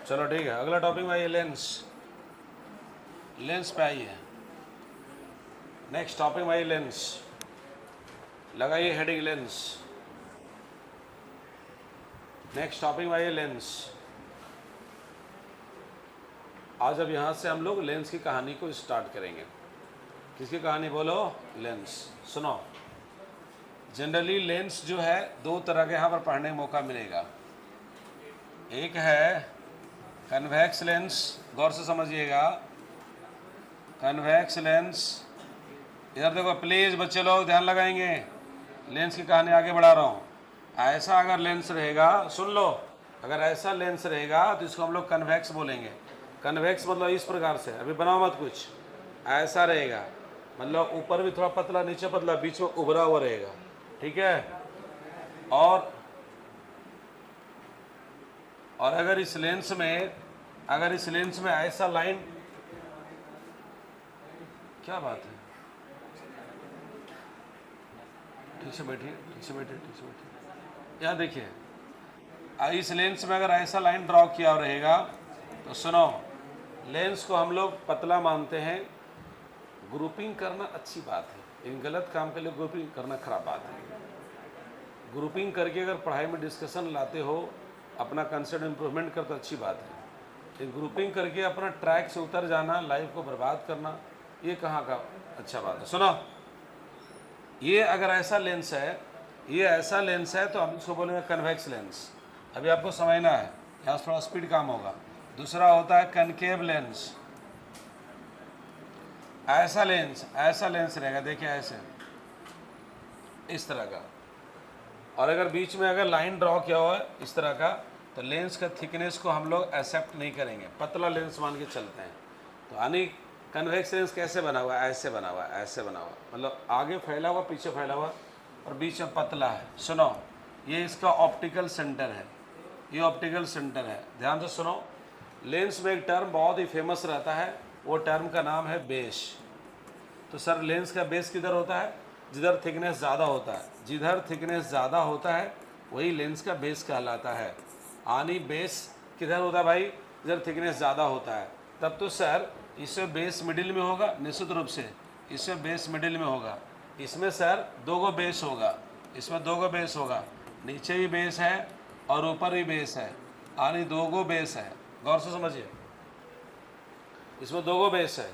Speaker 1: चलो ठीक है, अगला टॉपिक में आइए, लेंस। लेंस पे आइए, नेक्स्ट टॉपिक में आइए, लेंस। लगाइए हेडिंग लेंस। नेक्स्ट टॉपिक में आइए, लेंस। आज अब यहाँ से हम लोग लेंस की कहानी को स्टार्ट करेंगे। किसकी कहानी बोलो, लेंस। सुनो, जनरली लेंस जो है दो तरह के यहाँ पर पढ़ने का मौका मिलेगा। एक है कन्वेक्स लेंस, गौर से समझिएगा, कन्वेक्स लेंस। इधर देखो प्लीज़ बच्चे लोग ध्यान लगाएंगे, लेंस की कहानी आगे बढ़ा रहा हूँ। ऐसा अगर लेंस रहेगा, सुन लो, अगर ऐसा लेंस रहेगा तो इसको हम लोग कन्वेक्स बोलेंगे। कन्वेक्स मतलब इस प्रकार से, अभी बनाओ मत कुछ, ऐसा रहेगा। मतलब ऊपर भी थोड़ा पतला, नीचे पतला, बीच में उभरा हुआ रहेगा, ठीक है। और अगर इस लेंस में ऐसा लाइन, क्या बात है, ठीक से बैठिए, यहाँ देखिए, इस लेंस में अगर ऐसा लाइन ड्रॉ किया रहेगा तो सुनो, लेंस को हम लोग पतला मानते हैं। ग्रुपिंग करना अच्छी बात है, लेकिन गलत काम के लिए ग्रुपिंग करना खराब बात है। ग्रुपिंग करके अगर पढ़ाई में डिस्कशन लाते हो, अपना कंसेप्ट इम्प्रूवमेंट कर तो अच्छी बात है, लेकिन ग्रुपिंग करके अपना ट्रैक से उतर जाना, लाइफ को बर्बाद करना, ये कहाँ का अच्छा बात है। सुनो, ये अगर ऐसा लेंस है, तो हम इसको बोलेंगे कन्वेक्स लेंस। अभी आपको समझना है, यहाँ से थोड़ा स्पीड काम होगा। दूसरा होता है कनकेव लेंस। ऐसा लेंस रहेगा, देखिए ऐसे, इस तरह का। और अगर बीच में अगर लाइन ड्रॉ किया हुआ है इस तरह का, तो लेंस का थिकनेस को हम लोग एक्सेप्ट नहीं करेंगे, पतला लेंस मान के चलते हैं। तो यानी कन्वेक्स लेंस कैसे बना हुआ है, ऐसे बना हुआ है, मतलब आगे फैला हुआ, पीछे फैला हुआ और बीच में पतला है। सुनो, ये इसका ऑप्टिकल सेंटर है, ये ऑप्टिकल सेंटर है, ध्यान से सुनो। लेंस में एक टर्म बहुत ही फेमस रहता है, वो टर्म का नाम है बेस। तो सर लेंस का बेस किधर होता है? जिधर थिकनेस ज़्यादा होता है, जिधर थिकनेस ज़्यादा होता है वही लेंस का बेस कहलाता है। यानी बेस किधर होता है भाई? जिधर थिकनेस ज़्यादा होता है। तब तो सर इसमें बेस मिडिल में होगा, निश्चित रूप से इसमें बेस मिडिल में होगा। इसमें सर दो गो बेस होगा, इसमें दो गो बेस होगा, नीचे भी बेस है और ऊपर भी बेस है, यानी दो गो बेस है। गौर से समझिए, इसमें दो गो बेस है,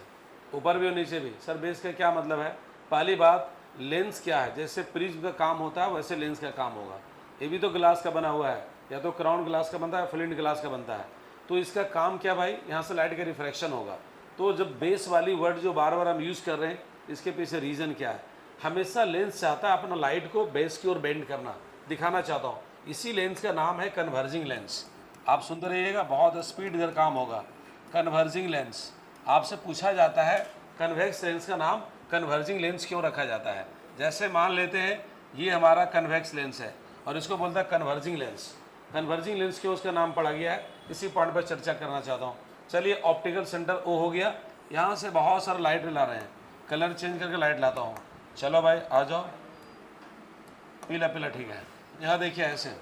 Speaker 1: ऊपर भी और नीचे भी। सर बेस का क्या मतलब है? पहली बात, लेंस क्या है? जैसे प्रिज्म का काम होता है वैसे लेंस का काम होगा। ये भी तो ग्लास का बना हुआ है, या तो क्राउन ग्लास का बनता है, फ्लिंट ग्लास का बनता है। तो इसका काम क्या भाई? यहाँ से लाइट का रिफ्रैक्शन होगा। तो जब बेस वाली वर्ड जो बार बार हम यूज़ कर रहे हैं, इसके पीछे रीज़न क्या है? हमेशा लेंस चाहता है अपना लाइट को बेस की ओर बेंड करना, दिखाना चाहता हूँ। इसी लेंस का नाम है कन्वर्जिंग लेंस। आप सुनते रहिएगा, बहुत स्पीड इधर काम होगा। Converging lens. आपसे पूछा जाता है कन्वेक्स लेंस का नाम कन्वर्जिंग लेंस क्यों रखा जाता है? जैसे मान लेते हैं ये हमारा कन्वेक्स लेंस है और इसको बोलता है कन्वर्जिंग लेंस। कन्वर्जिंग लेंस क्यों उसका नाम पड़ा गया है, इसी पॉइंट पर चर्चा करना चाहता हूँ। चलिए, ऑप्टिकल सेंटर ओ हो गया। यहाँ से बहुत सारा लाइट ला रहे हैं, कलर चेंज करके लाइट लाता हूँ। चलो भाई आ जाओ, पीला पीला ठीक है। यहाँ देखिए ऐसे,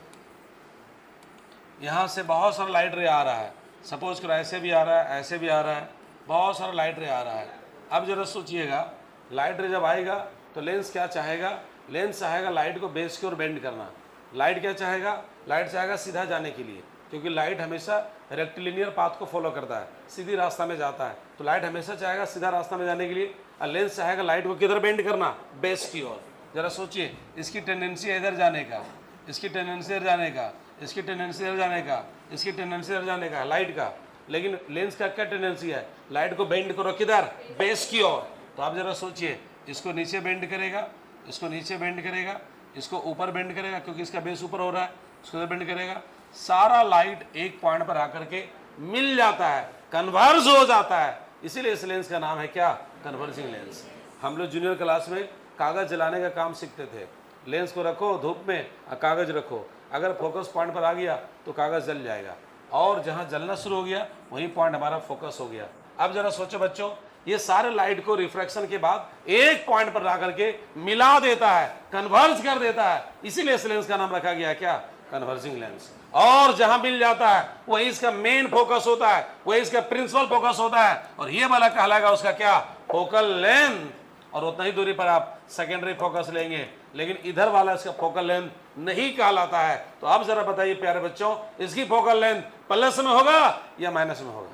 Speaker 1: यहाँ से बहुत सारा लाइट रे आ रहा है। सपोज करो ऐसे भी आ रहा है, ऐसे भी आ रहा है, बहुत सारा लाइट रे आ रहा है। अब जरा सोचिएगा, लाइट रे जब आएगा तो लेंस क्या चाहेगा? लेंस चाहेगा लाइट को बेस की ओर बेंड करना। लाइट क्या चाहेगा? लाइट चाहेगा सीधा जाने के लिए, क्योंकि लाइट हमेशा रेक्टिलिनियर पाथ को फॉलो करता है, सीधी रास्ता में जाता है। तो लाइट हमेशा चाहेगा सीधा रास्ता में जाने के लिए, और लेंस चाहेगा लाइट को किधर बेंड करना? बेस की ओर। जरा सोचिए, इसकी टेंडेंसी इधर जाने का, इसकी टेंडेंसी इधर जाने का, इसकी टेंडेंसी इधर जाने का, इसकी टेंडेंसी इधर जाने का, लाइट का। लेकिन लेंस का क्या टेंडेंसी है? लाइट को बेंड करो किधर? बेस की ओर। तो आप जरा सोचिए, इसको नीचे बेंड करेगा, इसको नीचे बेंड करेगा, इसको ऊपर बेंड करेगा क्योंकि इसका बेस ऊपर हो रहा है, इसको बेंड करेगा। सारा लाइट एक पॉइंट पर आकर के मिल जाता है, कन्वर्ज हो जाता है। इसीलिए इस लेंस का नाम है क्या? Converging lens. हम लोग जूनियर क्लास में कागज जलाने का काम सीखते थे। लेंस को रखो धूप में और कागज रखो, अगर फोकस पॉइंट पर आ गया तो कागज जल जाएगा, और जहाँ जलना शुरू हो गया वही पॉइंट हमारा फोकस हो गया। अब जरा सोचो बच्चों, ये सारे लाइट को रिफ्रैक्शन के बाद एक पॉइंट पर ला करके मिला देता है, कन्वर्ज कर देता है। इसीलिए इस लेंस का नाम रखा गया क्या? Converging lens. और जहां मिल जाता है वही इसका मेन फोकस होता है, वही इसका प्रिंसिपल फोकस होता है, और ये वाला कहलाएगा उसका क्या? Focal length. और उतना ही दूरी पर आप सेकेंडरी फोकस लेंगे, लेकिन इधर वाला इसका फोकल लेंथ नहीं कहलाता है। तो अब जरा बताइए प्यारे बच्चों, इसकी फोकल लेंथ प्लस में होगा या माइनस में होगा?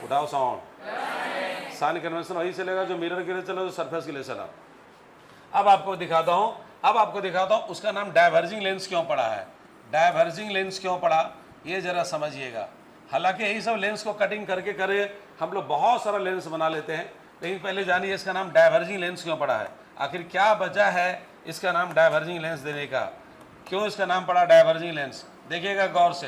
Speaker 1: उठाओ साउंड। साइन कन्वेंशन वही चलेगा जो मिरर के लिए चला, जो सरफेस के लिए चला। अब आपको दिखाता हूं उसका नाम डायवर्जिंग लेंस क्यों पड़ा है। डायवर्जिंग लेंस क्यों पड़ा ये जरा समझिएगा। हालांकि यही सब लेंस को कटिंग करके करे हम लोग बहुत सारा लेंस बना लेते हैं, लेकिन पहले जानिए इसका नाम डायवर्जिंग लेंस क्यों पड़ा है। आखिर क्या वजह है इसका नाम डायवर्जिंग लेंस देने का? क्यों इसका नाम पड़ा डायवर्जिंग लेंस? देखिएगा गौर से,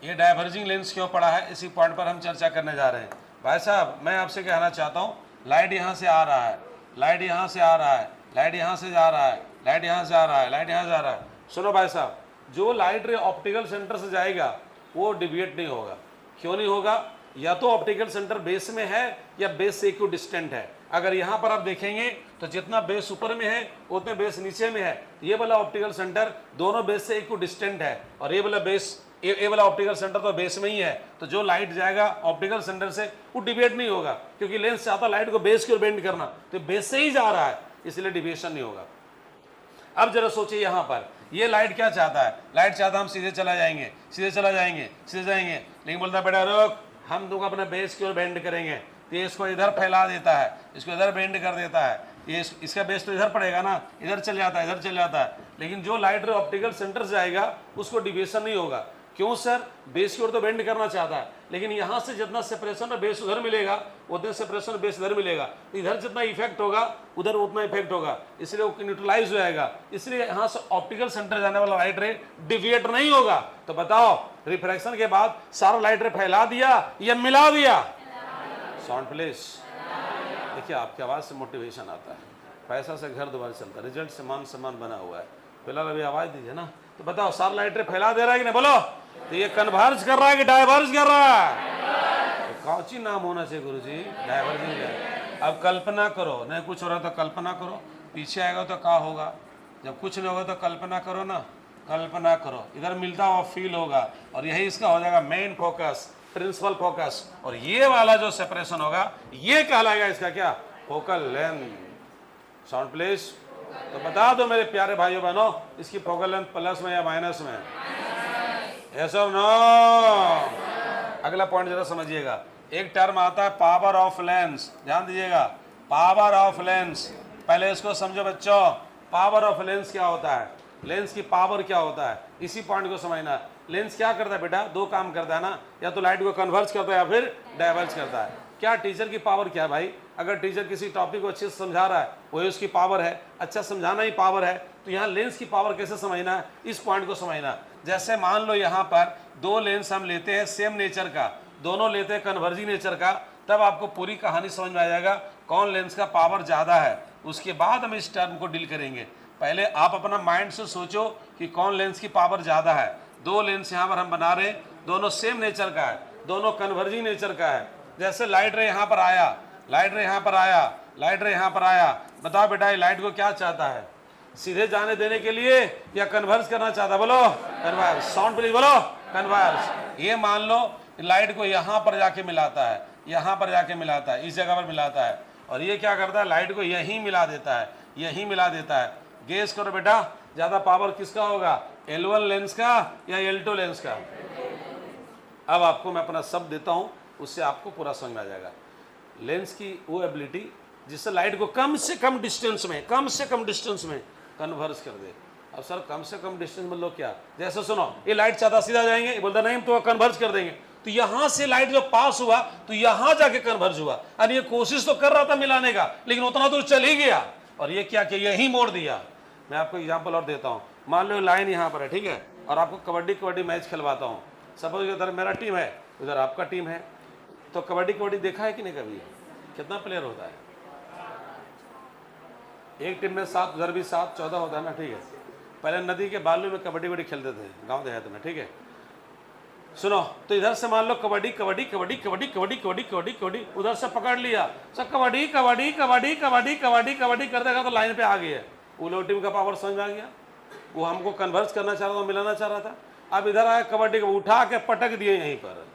Speaker 1: ये डायवर्जिंग लेंस क्यों पड़ा है, इसी पॉइंट पर हम चर्चा करने जा रहे हैं। भाई साहब, मैं आपसे कहना चाहता हूँ, लाइट यहाँ से आ रहा है, लाइट यहाँ से आ रहा है, लाइट यहाँ से जा रहा है, लाइट यहाँ से आ रहा है, लाइट यहाँ से आ रहा है। सुनो भाई साहब, जो लाइट रे ऑप्टिकल सेंटर से जाएगा वो डिविएट नहीं होगा। क्यों नहीं होगा? या तो ऑप्टिकल सेंटर बेस में है या बेस से इक्व डिस्टेंट है। अगर यहाँ पर आप देखेंगे तो जितना बेस ऊपर में है उतने बेस नीचे में है। ये वाला ऑप्टिकल सेंटर दोनों बेस से इक्व डिस्टेंट है और ये वाला बेस, ये वाला ऑप्टिकल सेंटर तो बेस में ही है। तो जो लाइट जाएगा ऑप्टिकल सेंटर से वो डिविएट नहीं होगा, क्योंकि लेंस चाहता लाइट को बेस की ओर बेंड करना, तो बेस से ही जा रहा है, इसलिए डिविएशन नहीं होगा। अब जरा सोचिए, यहाँ पर ये लाइट क्या चाहता है? लाइट चाहता हम सीधे चला जाएंगे, सीधे चला जाएंगे, सीधे जाएंगे, लेकिन बोलता बेटा रुक, हम तुमको अपने बेस की ओर बेंड करेंगे। तो ये इसको इधर फैला देता है, इसको इधर बेंड कर देता है, ये इसका बेस तो इधर पड़ेगा ना, इधर चल जाता है, इधर चल जाता है। लेकिन जो लाइट ऑप्टिकल सेंटर से आएगा उसको डिविएशन नहीं होगा। क्यों सर? बेस की ओर तो बेंड करना चाहता है, लेकिन यहाँ से जितना सेपरेशन और बेस उधर मिलेगा उतने सेपरेशन बेस इधर मिलेगा, इधर जितना इफेक्ट होगा उधर उतना इफेक्ट होगा, इसलिए वो न्यूट्रलाइज हो जाएगा। इसलिए यहाँ से ऑप्टिकल सेंटर जाने वाला लाइट रे डिविएट नहीं होगा। तो बताओ, रिफ्रैक्शन के बाद सारा लाइट रे फैला दिया या मिला दिया? Sound please. देखिए, आपकी आवाज से मोटिवेशन आता है, पैसा से घर दोबारा चलता है, रिजल्ट से मान सम्मान बना हुआ है। फिलहाल अभी आवाज दीजिए ना। तो बताओ, सारा लाइट रे फैला दे रहा है कि नहीं? बोलो। तो ये कन्वर्ज कर रहा है कि डाइवर्ज कर रहा है? तो कौची नाम होना चाहिए गुरुजी? डाइवर्जिंग। अब कल्पना करो, नहीं कुछ हो रहा तो कल्पना करो, पीछे आएगा तो क्या होगा? जब कुछ नहीं होगा तो कल्पना करो ना, कल्पना करो, इधर मिलता हुआ फील होगा, और यही इसका हो जाएगा मेन फोकस, प्रिंसिपल फोकस। और ये वाला जो सेपरेशन होगा ये कहलाएगा इसका क्या? Focal length. Sound please. तो बता दो मेरे प्यारे भाइयों बहनों, इसकी फोकल लेंथ प्लस में या माइनस में? यस और नो? अगला पॉइंट जरा समझिएगा। एक टर्म आता है पावर ऑफ लेंस, ध्यान दीजिएगा, पावर ऑफ लेंस। पहले इसको समझो बच्चों, पावर ऑफ लेंस क्या होता है, लेंस की पावर क्या होता है, इसी पॉइंट को समझना। लेंस क्या करता है बेटा? दो काम करता है ना, या तो लाइट को कन्वर्ज करता है या फिर डाइवर्ज करता है। क्या टीचर की पावर क्या है भाई? अगर टीचर किसी टॉपिक को अच्छे से समझा रहा है वही उसकी पावर है, अच्छा समझाना ही पावर है। तो यहाँ लेंस की पावर कैसे समझना है, इस पॉइंट को समझना। जैसे मान लो यहाँ पर दो लेंस हम लेते हैं सेम नेचर का, दोनों लेते हैं कन्वर्जिंग नेचर का, तब आपको पूरी कहानी समझ में आ जाएगा कौन लेंस का पावर ज़्यादा है। उसके बाद हम इस टर्म को डील करेंगे। पहले आप अपना माइंड से सोचो कि कौन लेंस की पावर ज़्यादा है। दो लेंस यहाँ पर हम बना रहे हैं, दोनों सेम नेचर का है, दोनों कन्वर्जिंग नेचर का है। जैसे लाइट रे यहाँ पर आया, लाइट रे यहाँ पर आया, लाइट रे यहाँ पर आया। बताओ बेटा, ये लाइट को क्या चाहता है? सीधे जाने देने के लिए या कन्वर्ज करना चाहता है? बोलो कन्वर्ज। साउंड प्लीज, बोलो कन्वर्ज। ये मान लो लाइट को यहाँ पर जाके मिलाता है, यहाँ पर जाके मिलाता है, इस जगह पर मिलाता है, और ये क्या करता है? लाइट को यहीं मिला देता है, यहीं मिला देता है। गेस करो बेटा, ज़्यादा पावर किसका होगा, L1 लेंस का या L2 लेंस का? अब आपको मैं अपना शब्द देता हूँ, उससे आपको पूरा समझ में आ जाएगा। लेंस की वो एबिलिटी जिससे लाइट को कम से कम डिस्टेंस में, कम से कम डिस्टेंस में कन्वर्स कर दे। अब सर कम से कम डिस्टेंस मतलब क्या? जैसे सुनो, ये लाइट चाहता सीधा जाएंगे, ये बोलता नहीं हम तो कन्वर्ज कर देंगे, तो यहाँ से लाइट जो पास हुआ तो यहाँ जाके कन्वर्ज हुआ। अरे ये कोशिश तो कर रहा था मिलाने का, लेकिन उतना दूर चल ही गया, और ये क्या किया? यही मोड़ दिया। मैं आपको एग्जाम्पल और देता हूँ। मान लो लाइन यहाँ पर है, ठीक है, और आपको कबड्डी मैच खिलवाता हूँ। सपोज इधर मेरा टीम है, उधर आपका टीम है, तो कबड्डी देखा है कि नहीं कभी? कितना प्लेयर होता है? एक टीम में 7, उधर भी 7, 14 होता है ना, ठीक है। पहले नदी के बालू में कबड्डी खेलते थे गांव देहात में, ठीक है। सुनो, तो इधर से मान लो कबड्डी, उधर से पकड़ लिया, सब कबड्डी कर देगा, तो लाइन पे आ गई है। वो लोग टीम का पावर समझ में आ गया। वो हमको कन्वर्स करना चाह रहा था, मिलाना चाह रहा था। अब इधर आया, कबड्डी को उठा के पटक दिए यहीं पर,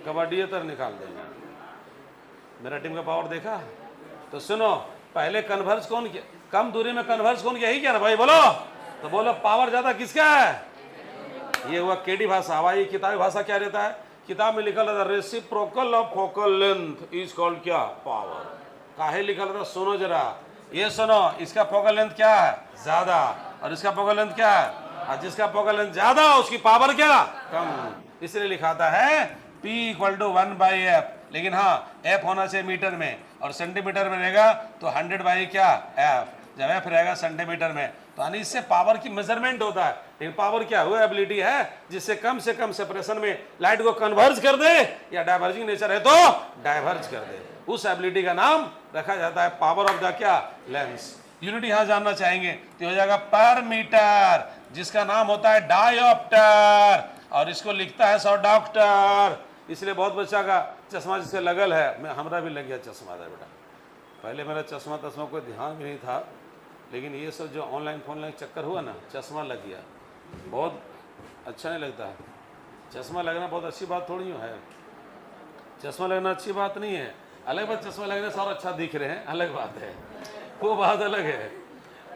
Speaker 1: कबड्डी तर निकाल देंगे। मेरा टीम का पावर देखा? तो सुनो, पहले कन्वर्स कौन किया? कम दूरी में कन्वर्स कौन किया? यही क्या ना भाई? बोलो तो बोलो, पावर ज्यादा किसका है? ये हुआ केडी भाषा। हवाई किताबी भाषा क्या रहता है? किताब में लिखा रहता है reciprocal of focal length is called क्या? पावर। काहे लिखा रहता? सुनो जरा, ये सुनो, इसका फोकल लेंथ क्या है? ज्यादा, और इसका फोकल लेंथ क्या है? जिसका फोकल लेंथ ज्यादा उसकी पावर क्या? कम। इसलिए लिखाता है P = 1/f, लेकिन हाँ f होना चाहिए मीटर में, और सेंटीमीटर में रहेगा तो 100 क्या? f। जब f रहेगा सेंटीमीटर में, तो यानी इससे पावर की मेजरमेंट होता है। लेकिन पावर क्या? वो एबिलिटी है जिससे कम से कम सेपरेशन में लाइट को कन्वर्ज कर दे, या डाइवर्जिंग नेचर है तो डाइवर्ज कर दे। उस एबिलिटी का नाम रखा जाता है पावर ऑफ द क्या, लेंस। यूनिट यहां जानना चाहेंगे तो हो जाएगा पर मीटर, जिसका नाम होता है डायोप्टर, और इसको लिखता है सौ डॉक्टर। इसलिए बहुत बच्चा का चश्मा जिससे लगल है, मैं हमरा भी लग गया चश्मा था बेटा। पहले मेरा चश्मा कोई ध्यान भी नहीं था, लेकिन ये सब जो ऑनलाइन फोनलाइन चक्कर हुआ ना, चश्मा लग गया। बहुत अच्छा नहीं लगता है चश्मा लगना, बहुत अच्छी बात थोड़ी है। चश्मा लगना अच्छी बात नहीं है, अलग बात चश्मा लगने से और अच्छा दिख रहे हैं, अलग बात है, वो बात अलग है,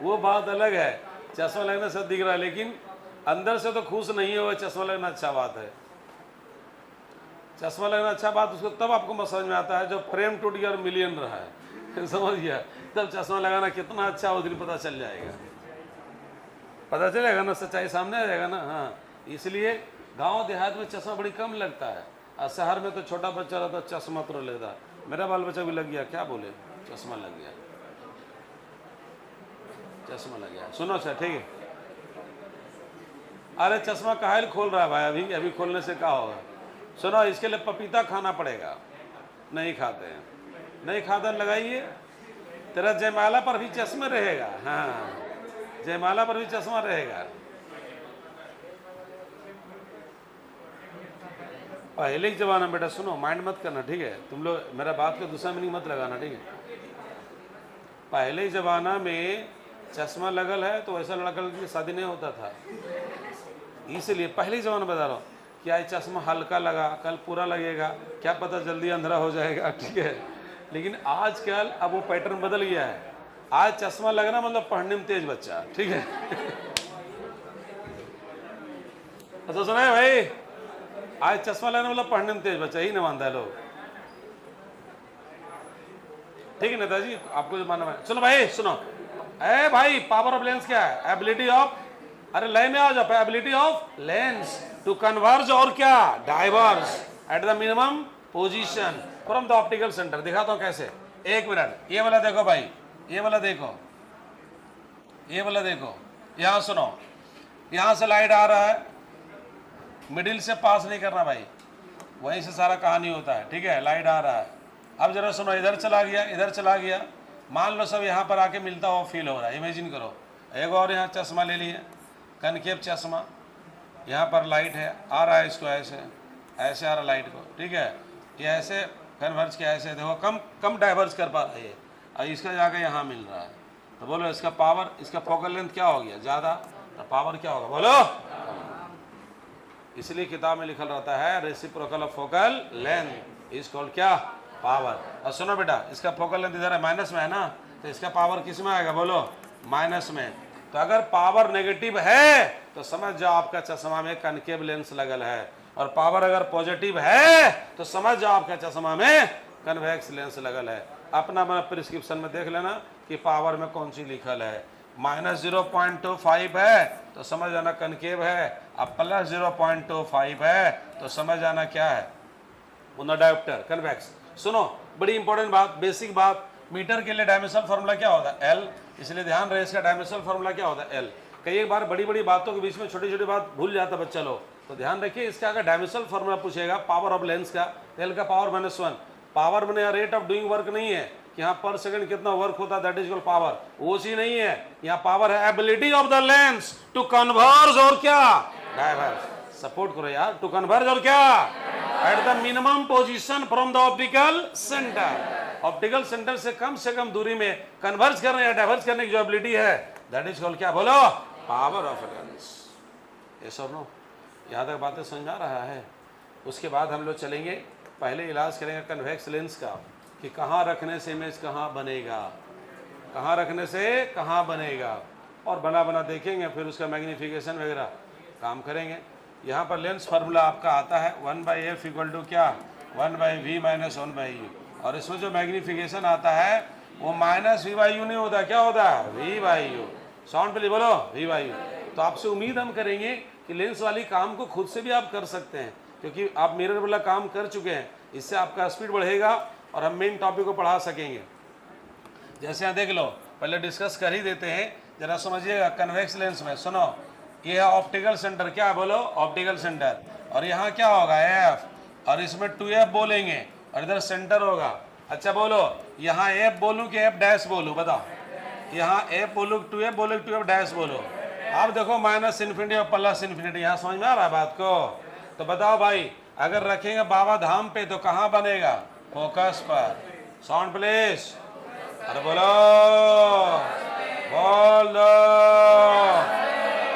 Speaker 1: वो बात अलग है। चश्मा लगने से दिख रहा है, लेकिन अंदर से तो खुश नहीं हो, चश्मा लगना अच्छा बात है। चश्मा लगना अच्छा बात उसको तब आपको समझ में आता है जब फ्रेम टूट गया और मिलियन रहा है, समझ गया, तब चश्मा लगाना कितना अच्छा उस दिन पता चल जाएगा, पता चलेगा ना, सच्चाई सामने आ जाएगा ना। हाँ, इसलिए गांव देहात में चश्मा बड़ी कम लगता है, और शहर में तो छोटा बच्चा रहता चश्मा तो लेता। मेरा बाल बच्चा भी लग गया, क्या बोले, चश्मा लग गया, चश्मा लग गया। सुनो सर, ठीक है। अरे चश्मा काहे खोल रहा है भाई, अभी अभी खोलने से क्या होगा। सुनो, इसके लिए पपीता खाना पड़ेगा, नहीं खाते हैं, नहीं खाते लगाइए, तेरा जयमाला पर भी चश्मा रहेगा। हाँ, जयमाला पर भी चश्मा रहेगा। पहले के जमाना में बेटा, सुनो, माइंड मत करना, ठीक है, तुम लोग मेरा बात को दूसरा मीनिंग मत लगाना, ठीक है। पहले के जमाना में चश्मा लगल है तो ऐसा लड़का की शादी नहीं होता था, इसलिए पहले जमाना बता रहा हूँ, क्या चश्मा हल्का लगा, कल पूरा लगेगा, क्या पता जल्दी अंधेरा हो जाएगा, ठीक है। लेकिन आजकल अब वो पैटर्न बदल गया है, आज चश्मा लगना मतलब पढ़ने में तेज बच्चा, ठीक है। अच्छा सुना है भाई, आज चश्मा लगना मतलब पढ़ने में तेज बच्चा, ही नहीं मानता है लोग, ठीक है नेताजी, आपको जो मानना है। सुनो भाई, सुनो, ए भाई, पावर ऑफ लेंस क्या है, एबिलिटी ऑफ, अरे लय में आ जाओ, ability of lens to converge और क्या, diverge at the minimum position from the optical centre. दिखाता हूं कैसे, एक मिनट, ये वाला देखो भाई, ये वाला देखो, ये वाला देखो, यहां सुनो, यहां से लाइट आ रहा है, मिडिल से पास नहीं करना भाई, वहीं से सारा कहानी होता है, ठीक है। लाइट आ रहा है, अब जरा सुनो, इधर चला गया, इधर चला गया, मान लो सब यहाँ पर आके मिलता हुआ फील हो रहा है, इमेजिन करो। एक और यहाँ चश्मा ले लिए, कनकेव चश्मा, यहाँ पर लाइट है, आ रहा है, इसको ऐसे ऐसे आ रहा लाइट को, ठीक है, ये ऐसे कन्वर्ज किया, ऐसे देखो, कम कम डाइवर्ज कर पा रही है, और इसका जाकर यहाँ मिल रहा है, तो बोलो इसका पावर, इसका फोकल लेंथ क्या हो गया, ज़्यादा, तो पावर क्या होगा, बोलो। इसलिए किताब में लिखा रहता है reciprocal of focal length is called क्या, पावर। और सुनो बेटा, इसका फोकल लेंथ इधर है, माइनस में है ना, तो इसका पावर किस में आएगा, बोलो, माइनस में। तो अगर पावर नेगेटिव है तो समझ जाओ आपका चश्मा में कनकेव लेंस लगल है, और पावर अगर पॉजिटिव है तो समझ जाओ आपका चश्मा में कन्वेक्स लेंस लगल है। अपना प्रिस्क्रिप्शन में देख लेना कि पावर में कौन सी लिखल है, -0.25 है तो समझ जाना कनकेव है, अब +0.25 है तो समझ जाना क्या है, डायोप्टर कन्वेक्स। सुनो, बड़ी इंपॉर्टेंट बात, बेसिक बात, मीटर के लिए डायमेंशनल फार्मूला क्या होता है, एल, इसलिए ध्यान रहे इसका डायमेंशनल फार्मूला क्या होता है, एल। कई एक बार बड़ी बड़ी बातों के बीच में छोटी छोटी बात भूल जाता बच्चा लोग, तो ध्यान रखिए, इसका अगर डायमेंशनल फार्मूला पूछेगा पावर ऑफ लेंस का, एल का पावर -1, पावर मैंने रेट ऑफ डूइंग वर्क नहीं है कि यहाँ पर सेकंड कितना वर्क होता है, दैट इज इक्वल पावर, वो चीज नहीं है, यहाँ पावर है ability of the lens to converge और क्या, डाइवर्ज, सपोर्ट करो यार, टू कन्वर्ज और क्या, eight the minimum position from the optical centre, optical centre से कम दूरी में कन्वर्ज करने या डाइवर्ज करने की जो एबिलिटी है, दैट इज कॉल्ड क्या, बोलो, पावर ऑफ लेंस। यस और नो, यहाँ तक बातें समझ आ रहा है। उसके बाद हम लोग चलेंगे, पहले इलाज करेंगे कन्वेक्स लेंस का, कि कहाँ रखने से इमेज कहाँ बनेगा, कहाँ रखने से कहाँ बनेगा, और बना देखेंगे, फिर उसका मैग्नीफिकेशन वगैरह काम करेंगे। यहाँ पर लेंस फार्मूला आपका आता है 1/f = क्या, 1/v - 1/u, और इसमें जो मैग्नीफिकेशन आता है वो -v/u नहीं होता, क्या होता है, v/u। साउंड पे बोलो, v/u। तो आपसे उम्मीद हम करेंगे कि लेंस वाली काम को खुद से भी आप कर सकते हैं, क्योंकि आप मिरर वाला काम कर चुके हैं, इससे आपका स्पीड बढ़ेगा और हम मेन टॉपिक को पढ़ा सकेंगे। जैसे यहाँ देख लो, पहले डिस्कस कर ही देते हैं, जरा समझिएगा। कन्वेक्स लेंस में सुनो, ये है ऑप्टिकल सेंटर, क्या बोलो, ऑप्टिकल सेंटर, और यहाँ क्या होगा, एफ, और इसमें 2f बोलेंगे, और इधर सेंटर होगा, अच्छा बोलो, यहाँ एफ बोलूँ कि एफ डैश बोलूँ, बताओ। यहाँ एफ बोलूँ टू एफ बोलो, टू एफ डैश बोलो। आप देखो माइनस इन्फिनिटी और प्लस इन्फिनिटी, यहाँ समझ में आ रहा है बात को? तो बताओ भाई, अगर रखेंगे बाबा धाम पे तो कहाँ बनेगा? फोकस पर। साउंड प्लीज, अरे बोलो, बोल दो।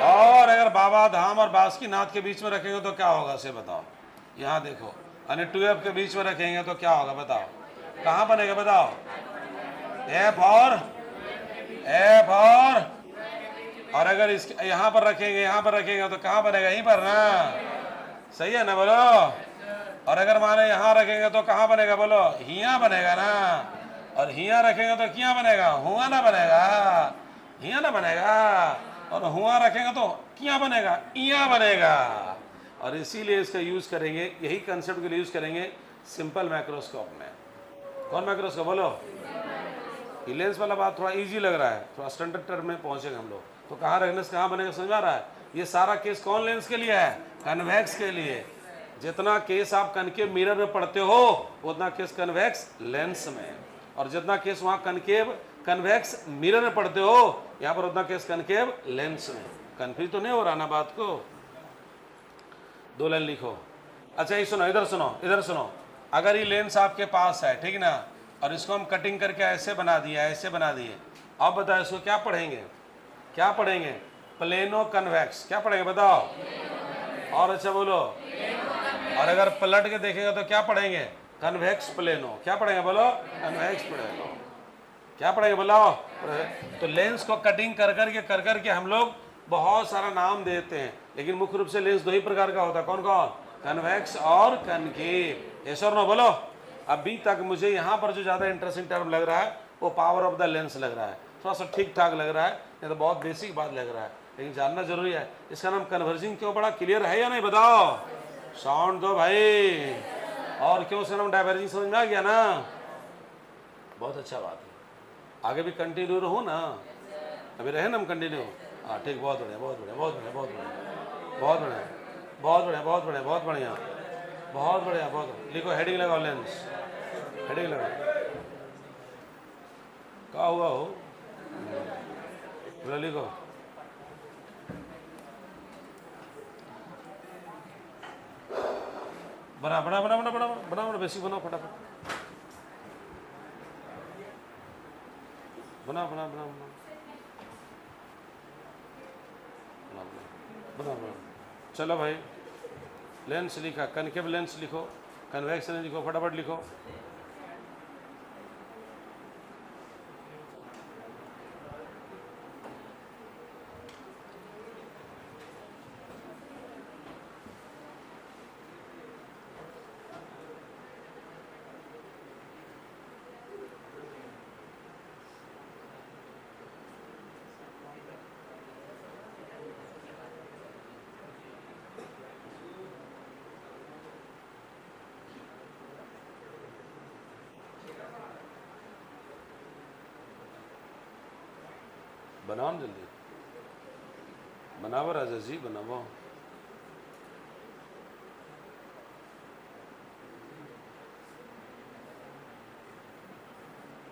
Speaker 1: और अगर बाबा धाम और बासुकीनाथ के बीच में रखेंगे तो क्या होगा से बताओ। यहाँ देखो, यानी टू एफ के बीच में रखेंगे तो क्या होगा बताओ, कहाँ बनेगा बताओ? एफ और अगर इस यहाँ पर रखेंगे, यहाँ पर रखेंगे तो कहाँ बनेगा? यहीं पर ना, सही है ना, बोलो। और अगर माने यहाँ रखेंगे तो कहाँ बनेगा बोलो? हिया बनेगा ना। और हिया रखेंगे तो क्या बनेगा? हुआ ना बनेगा, हिया ना बनेगा। और हुआ रखेंगे तो क्या बनेगा? इया बनेगा। और इसीलिए इसका यूज करेंगे, यही कंसेप्ट के लिए यूज करेंगे सिंपल माइक्रोस्कोप में। कौन माइक्रोस्कोप बोलो? ये लेंस वाला बात थोड़ा इजी लग रहा है, थोड़ा स्टैंडर्ड टर्म में पहुंचेंगे हम लोग। तो कहाँ रखने से कहाँ बनेगा समझ आ रहा है? ये सारा केस कौन लेंस के लिए है? कन्वेक्स के लिए। जितना केस आप कनकेव मिरर में पढ़ते हो उतना केस कन्वेक्स लेंस में, और जितना केस वहाँ कनकेव कन्वेक्स मिरर में पढ़ते हो यहाँ पर उतना केस कनकेव लेंस में। कन्फ्यूज तो नहीं हो रहा ना बात को? दो लाइन लिखो। अच्छा ये सुनो, इधर सुनो, इधर सुनो। अगर ये लेंस आपके पास है, ठीक ना, और इसको हम कटिंग करके ऐसे बना दिया, ऐसे बना दिए, अब बताओ इसको क्या पढ़ेंगे? क्या पढ़ेंगे? Plano convex. क्या पढ़ेंगे बताओ? और अच्छा बोलो। और अगर पलट के देखेंगे तो क्या पढ़ेंगे? Convex plano. क्या पढ़ेंगे बोलो? Convex plano. क्या पढ़ेंगे बोलो? तो लेंस को कटिंग कर करके हम लोग बहुत सारा नाम देते हैं, लेकिन मुख्य रूप से लेंस दो ही प्रकार का होता है। कौन कौन? कन्वेक्स और कनकेव। यस और नो बोलो। अभी तक मुझे यहाँ पर जो ज़्यादा इंटरेस्टिंग टर्म लग रहा है वो पावर ऑफ द लेंस लग रहा है, थोड़ा सा ठीक ठाक लग रहा है, नहीं तो बहुत बेसिक बात लग रहा है, लेकिन जानना जरूरी है। इसका नाम कन्वर्जिंग क्यों पड़ा? क्लियर है या नहीं बताओ? साउंड दो भाई। और क्यों से नाम डाइवर्जिंग समझ में आ गया ना? बहुत अच्छा बात है। आगे भी कंटिन्यू रहो ना, अभी रहे ना हम कंटिन्यू। हाँ ठीक, बहुत बढ़िया, बहुत बढ़िया, बहुत बढ़िया, बहुत बढ़िया, बहुत बढ़िया, बहुत बढ़िया, बहुत बढ़िया, बहुत बढ़िया, बहुत बढ़िया, बहुत बढ़िया। लिखो, हेडिंग लगाओ, लेंस हेडिंग लगाओ। क्या हुआ हो? बोलो, लिखो। बना बना बना बना बना बना बना बेसिक बनाओ फटाफट। बना बना बना बना बना बना। चलो भाई, लेंस लिखा, कनकेव लेंस लिखो, कन्वेक्स लेंस लिखो, फटाफट लिखो। बनाओ जल्दी, बनाओ राजा जी, बनाओ।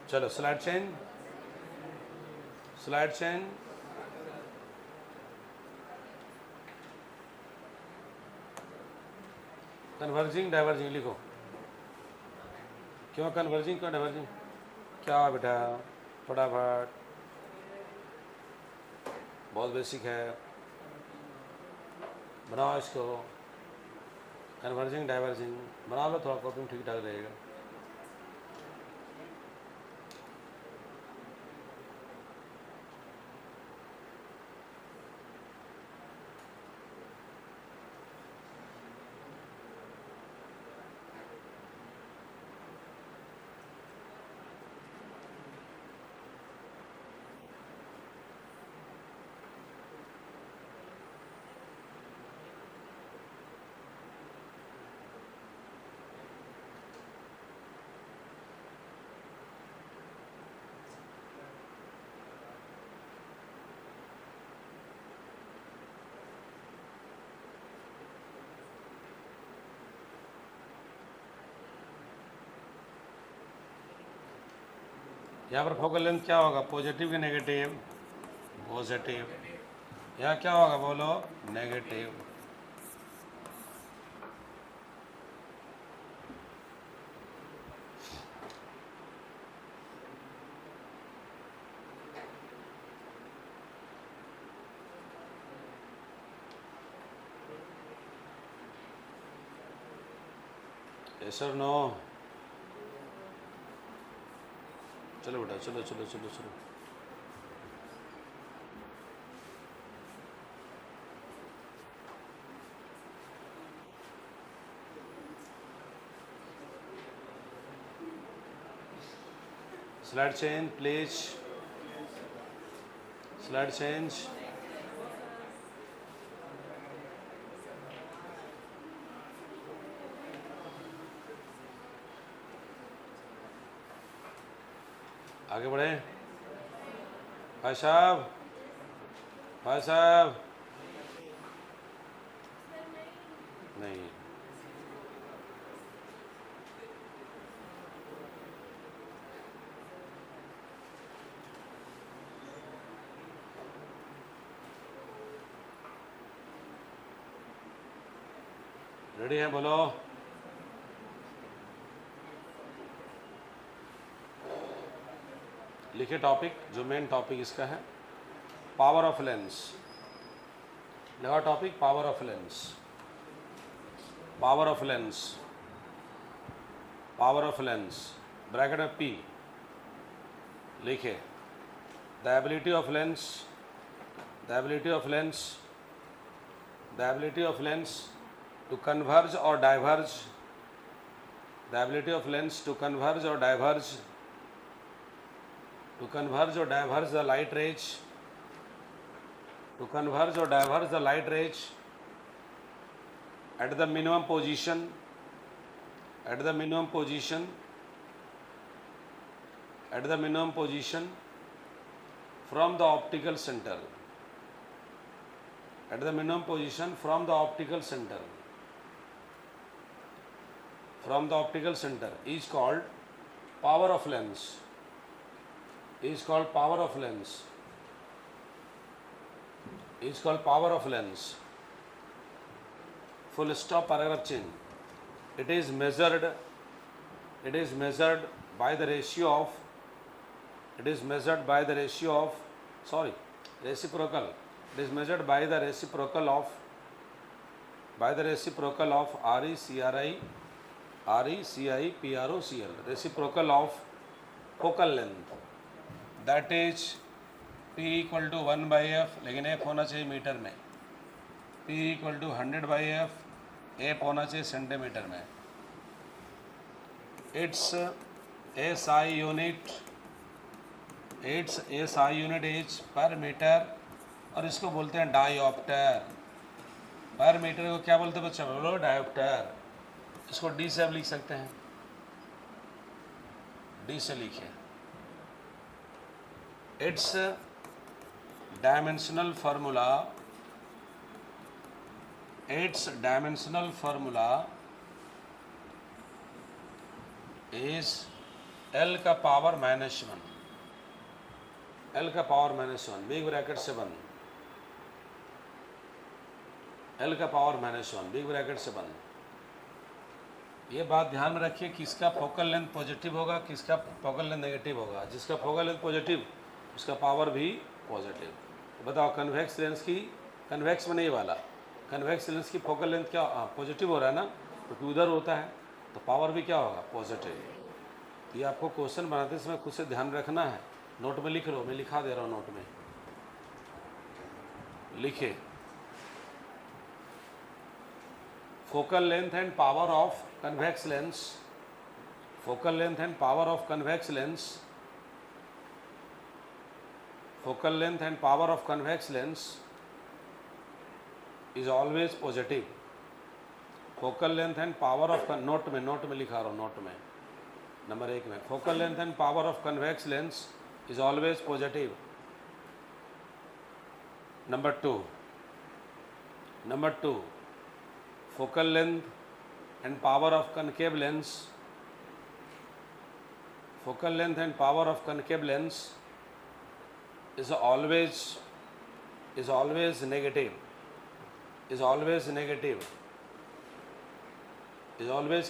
Speaker 1: चलो slide change, slide change. Converging diverging लिखो। क्यों कन्वर्जिंग, क्यों डाइवर्जिंग? क्या बेटा, फटाफट, बहुत बेसिक है, बनाओ इसको। कन्वर्जिंग डाइवर्जिंग बना लो, थोड़ा कॉपी में ठीक ठाक रहेगा। यहाँ पर फोकल लेंथ क्या होगा, पॉजिटिव कि नेगेटिव, पॉजिटिव। यहाँ क्या होगा बोलो, नेगेटिव। यस और नो? चलो बेटा, चलो चलो चलो चलो। Slide change please, slide change. आगे बढ़े भाई साहब, भाई साहब। नहीं, रेडी है बोलो। लिखे टॉपिक, जो मेन टॉपिक इसका है, पावर ऑफ लेंस। लगा topic, power of lens, power of lens, power of lens, bracket में पी लिखे। The ability of lens, the ability of lens, the ability of lens to converge or diverge, the ability of lens to converge or diverge, to converge or diverge the light rays, to converge or diverge the light rays at the minimum position, at the minimum position, at the minimum position from the optical center, at the minimum position from the optical center, from the optical center is called power of lens, is called power of lens, is called power of lens. Full stop, paragraph change. It is measured by the ratio of, it is measured by the ratio of, sorry, reciprocal, it is measured by the reciprocal of, by the reciprocal of RECRI PROCL, reciprocal of focal length, that is P equal to 1 by F, लेकिन F होना चाहिए metre में, P equal to 100 by F, F होना चाहिए centimetre में। Its SI unit, its SI unit is पर metre, और इसको बोलते हैं डायोप्टर। पर मीटर को क्या बोलते हैं बच्चा, बोलो डायोप्टर। इसको डी से अब लिख सकते हैं, डी से लिखिए। Its dimensional formula, its dimensional formula is L का पावर -1, L का पावर -1, बिग ब्रैकेट से बंद, L का पावर -1, बिग ब्रैकेट से बंद। ये बात ध्यान में रखिए, किसका फोकल लेंथ पॉजिटिव होगा, किसका फोकल लेंथ नेगेटिव होगा। जिसका फोकल लेंथ पॉजिटिव उसका पावर भी पॉजिटिव। तो बताओ कन्वेक्स लेंस की, कन्वेक्स में नहीं वाला, कन्वेक्स लेंस की फोकल लेंथ क्या पॉजिटिव हो रहा है ना, क्योंकि उधर होता है, तो पावर भी क्या होगा, पॉजिटिव। ये आपको क्वेश्चन बनाते समय खुद से ध्यान रखना है। नोट में लिख लो, मैं लिखा दे रहा हूँ, नोट में लिखे। Focal length and power of convex lens, focal length and power of convex lens, focal length and power of convex lens is always positive. focal length and power of, note में लिखा रहा हूँ, note में number 1 में, focal length and power of convex lens is always positive. Number 2, focal length and power of concave lens, focal length and power of concave lens is always negative, is always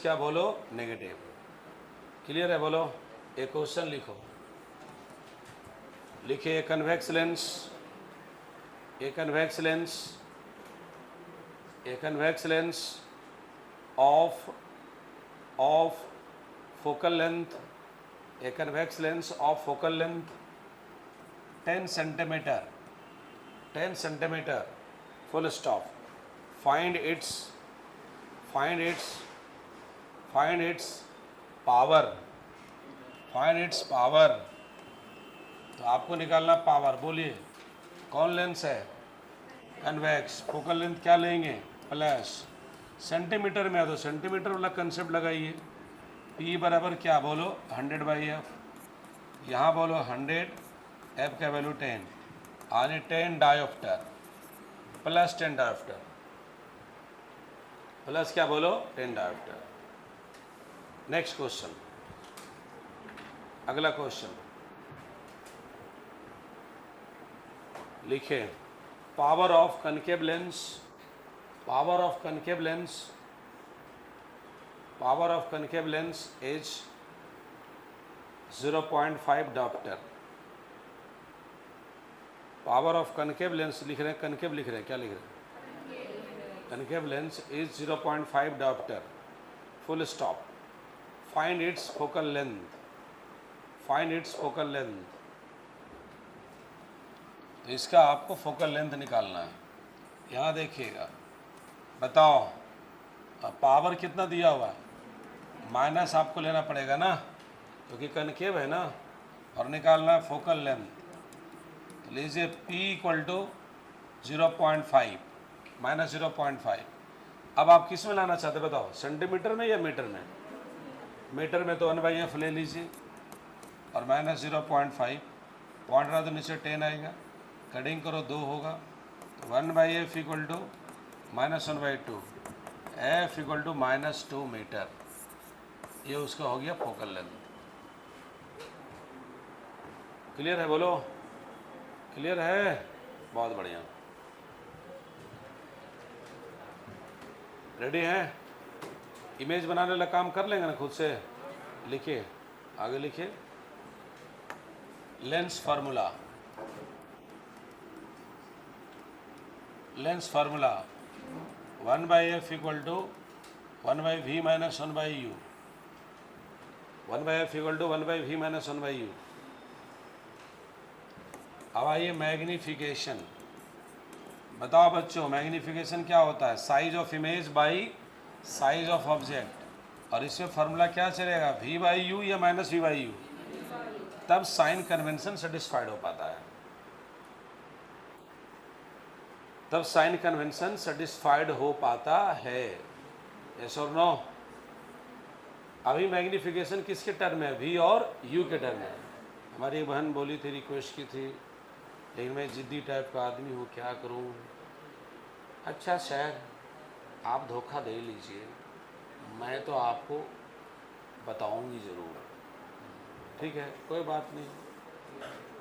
Speaker 1: क्या बोलो, negative. Clear है? बोलो। एक question लिखो, लिखिए convex lens, a convex lens of focal length, a convex lens of focal length 10 centimeter, full stop. Find its power, तो आपको निकालना पावर। बोलिए कौन लेंस है? कन्वेक्स। फोकल लेंथ क्या लेंगे? प्लस। सेंटीमीटर में है तो सेंटीमीटर वाला कंसेप्ट लगाइए। P बराबर क्या बोलो? 100/f। यहाँ बोलो 100, f का वैल्यू 10, आने 10 डायोप्टर प्लस 10 डायोप्टर, प्लस क्या बोलो? 10 डायोप्टर। नेक्स्ट क्वेश्चन, अगला क्वेश्चन लिखे power of concave lens, power of concave lens is 0.5 dioptre. Power of concave lens लिख रहे हैं, कनकेव लिख रहे हैं, क्या लिख रहे हैं? Concave lens is 0.5 dioptre, full stop. Find its focal length, तो इसका आपको फोकल लेंथ निकालना है। यहाँ देखिएगा, बताओ पावर कितना दिया हुआ है? माइनस आपको लेना पड़ेगा ना, क्योंकि कनकेव है ना, और निकालना है फोकल लेंथ। तो लीजिए P = 0.5 माइनस 0.5। अब आप किस में लाना चाहते बताओ, सेंटीमीटर में या मीटर में? मीटर में तो 1/f ले लीजिए और माइनस 0.5, पॉइंट रहा तो नीचे 10 आएगा, कटिंग करो 2 होगा, तो 1/f = -1/2, f = -2 मीटर। ये उसका हो गया फोकल लेंथ। क्लियर है? बोलो क्लियर है? बहुत बढ़िया। रेडी हैं? इमेज बनाने वाला काम कर लेंगे ना खुद से? लिखिए, आगे लिखिए। Lens formula 1/f = 1/v - 1/u, 1/f = 1/v - 1/u। अब आइए मैग्नीफिकेशन। बताओ बच्चों, मैग्नीफिकेशन क्या होता है? Size of image by size of object. और इसमें फार्मूला क्या चलेगा? v/u या -v/u? तब साइन कन्वेंशन सेटिस्फाइड हो पाता है, तब साइन कन्वेंशन सेटिस्फाइड हो पाता है। यस और नो? अभी मैग्नीफिकेशन किसके टर्म में है? v और u के टर्म में। हमारी बहन बोली थी, रिक्वेस्ट की थी, लेकिन मैं जिद्दी टाइप का आदमी हूँ, क्या करूँ? अच्छा सर, आप धोखा दे लीजिए, मैं तो आपको बताऊंगी ज़रूर। ठीक है, कोई बात नहीं।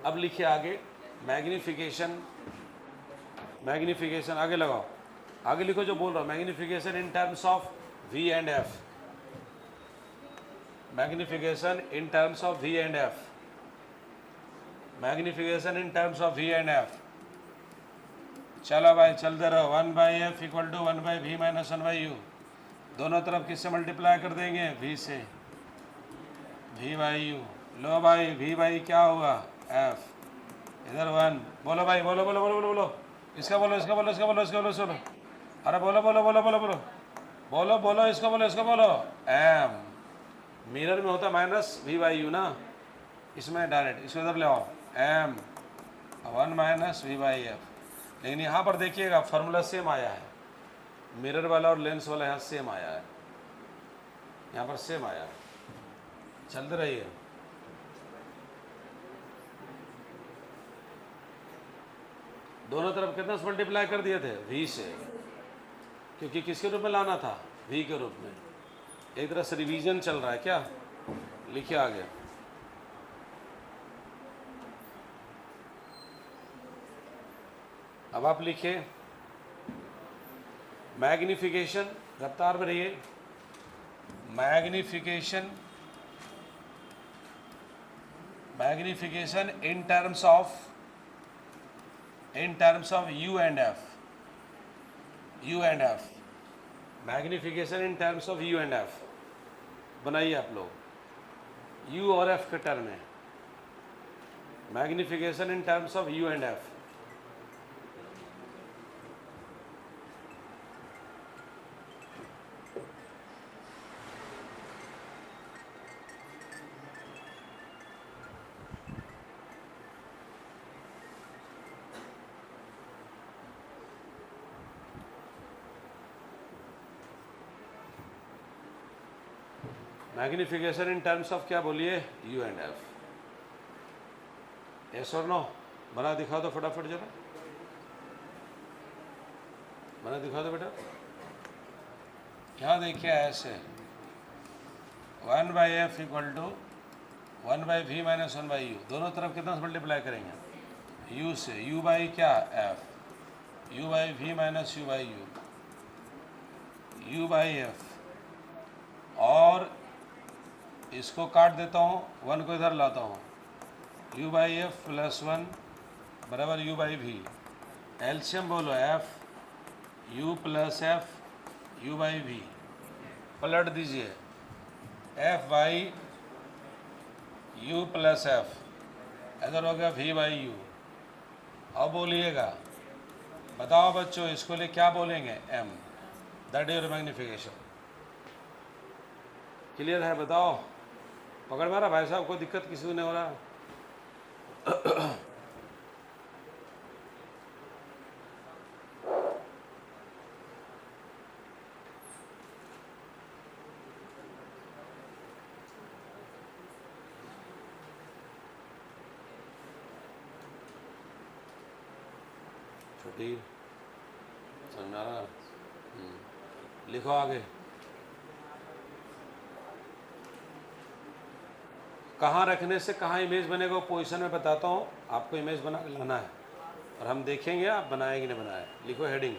Speaker 1: अब लिखिए आगे मैग्नीफिकेशन आगे लगाओ, आगे लिखो जो बोल रहा हूँ। Magnification in terms of v and f, magnification in terms of v and f, magnification in terms of v and f। चलो भाई चलते रहो। 1/f = 1/v - 1/u। दोनों तरफ किससे मल्टीप्लाई कर देंगे? v से, v/u। लो भाई v/, क्या हुआ? f। इधर 1। बोलो भाई, बोलो बोलो बोलो बोलो बोलो, इसका बोलो, इसका बोलो, इसका बोलो, इसका बोलो, बोलो। अरे बोलो बोलो बोलो बोलो बोलो बोलो बोलो, इसको बोलो, इसको बोलो। m मिरर में होता -v/u ना, इसमें डायरेक्ट इसको इधर ले आओ, m 1 - v/f। लेकिन यहाँ पर देखिएगा फार्मूला सेम आया है, मिरर वाला और लेंस वाला यहाँ सेम आया है, यहाँ पर सेम आया है। चलते रहिए। दोनों तरफ कितना से मल्टीप्लाई कर दिए थे? v से, क्योंकि किसके रूप में लाना था? v के रूप में। एक तरह से रिवीजन चल रहा है क्या? लिखिए आगे। अब आप लिखिए मैग्निफिकेशन, रफ्तार में रहिए, magnification, magnification in terms of you and F, you and F, magnification in terms of you and F बनाइए आप लोग, यू और एफ के टर्म में, magnification in terms of you and F. Magnification in terms of क्या बोलिए, you and F. Yes और no, बना दिखा दो फटाफट जरा, बना दिखा दो बेटा। यहाँ देखिए ऐसे 1/f equal to 1/v minus 1/u, दोनों तरफ कितना मल्टीप्लाई करेंगे, u से, u बाई क्या f, u by v minus u by u by f, और इसको काट देता हूँ, 1 को इधर लाता हूँ, u बाई एफ प्लस 1 बराबर u बाई वी, एल्शियम बोलो f u plus f u by v, पलट दीजिए f by u plus f, इधर हो गया v बाई u। अब बोलिएगा, बताओ बच्चों इसको लिए क्या बोलेंगे, m, that is magnification. Clear है, बताओ, पकड़ मारा भाई साहब, कोई दिक्कत किसी को नहीं हो रहा। छोटी समझा रहा, लिखो आगे, कहाँ रखने से कहाँ इमेज बनेगा वो पोजीशन में बताता हूँ, आपको इमेज बना के लाना है और हम देखेंगे आप बनाएंगे नहीं बनाए। लिखो हेडिंग,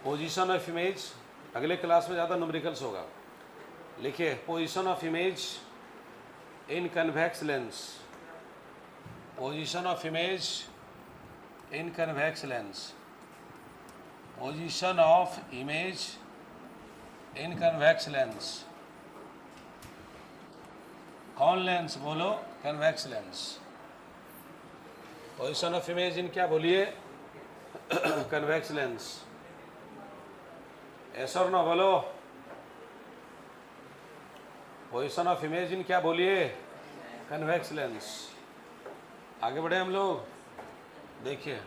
Speaker 1: पोजीशन ऑफ इमेज, अगले क्लास में ज़्यादा न्यूमेरिकल्स होगा। लिखिए position of image in convex lens, position of image in convex lens, position of image in convex lens, कौन लेंस बोलो, convex lens. Position of image in क्या बोलिए, convex lens. Yes और नो बोलो, पोजीशन ऑफ इमेज इन क्या बोलिए, convex lens. आगे बढ़े हम लोग, देखिए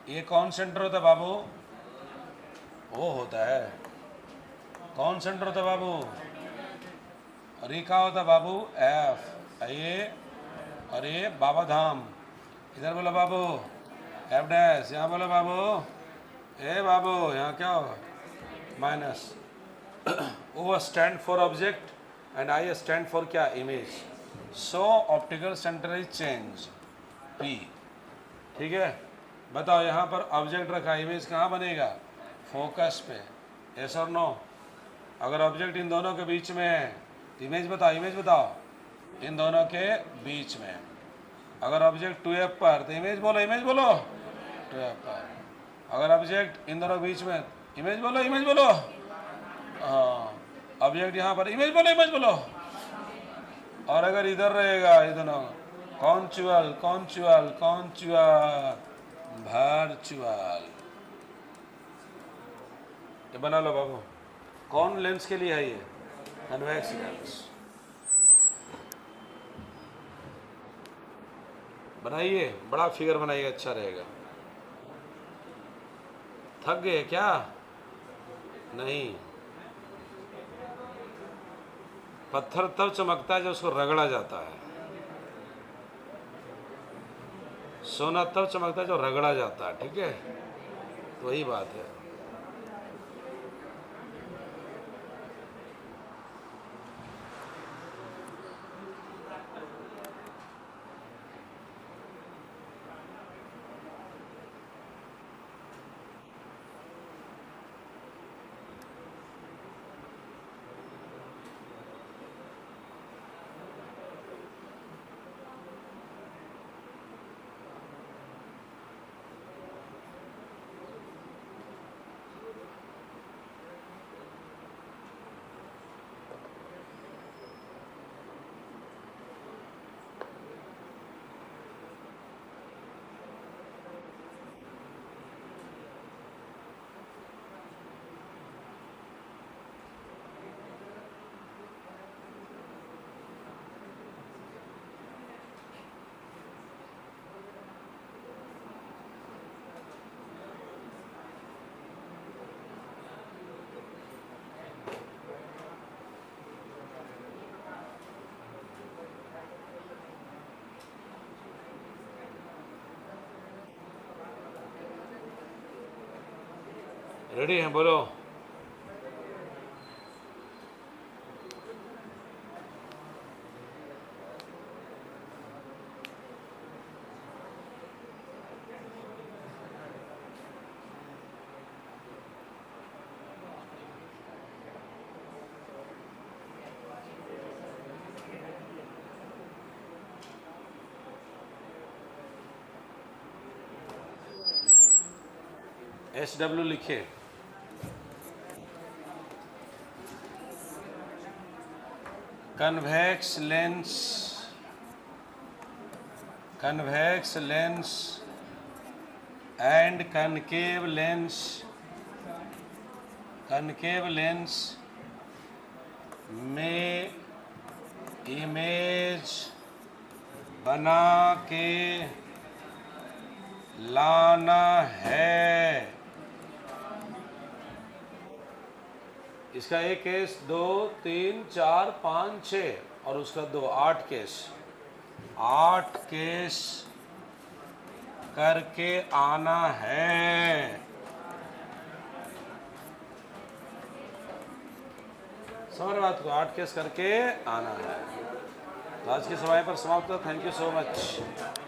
Speaker 1: ये कौन सेंटर होता है बाबू, वो होता है, कौन सेंटर होता है बाबू, और ये क्या होता है बाबू, एफ, ये और ये बाबा धाम, इधर बोलो बाबू एफ डैश, यहाँ बोलो बाबू ए बाबू, यहाँ क्या होगा minus. O stand for object and I stand for क्या, image. So optical centre is change P, ठीक है। बताओ यहाँ पर ऑब्जेक्ट रखा, इमेज कहाँ बनेगा, फोकस पे। यस और नो, अगर ऑब्जेक्ट इन दोनों के बीच में है, इमेज बताओ, इमेज बताओ, इन दोनों के बीच में। अगर ऑब्जेक्ट 2f पर, तो इमेज बोलो, इमेज बोलो 2f पर। अगर ऑब्जेक्ट इन दोनों के बीच में, इमेज बोलो, इमेज बोलो, हाँ, ऑब्जेक्ट यहाँ पर, इमेज बोलो, इमेज बोलो। और अगर इधर रहेगा, ये दोनों कॉन्चुअल, कॉन्चुअल, कॉन्चुअल, वर्चुअल, ये बना लो बाबू। कौन लेंस के लिए है ये, कन्वेक्स लेंस। बनाइए, बड़ा फिगर बनाइए, अच्छा रहेगा। थक गए क्या, नहीं, पत्थर तब चमकता है जब उसको रगड़ा जाता है, सोना तब चमकता है जब रगड़ा जाता है, ठीक है, तो वही बात है। रेडी हैं, बोलो। SW लिखिए। Convex lens, convex lens and concave lens, concave lens में इमेज बना के लाना है। इसका एक केस 2, 3, 4, 5, 6 और उसका 2, 8 केस, 8 केस करके आना है। समझ बात को, 8 केस करके आना है। तो आज की सभा पर समाप्त। Thank you so much.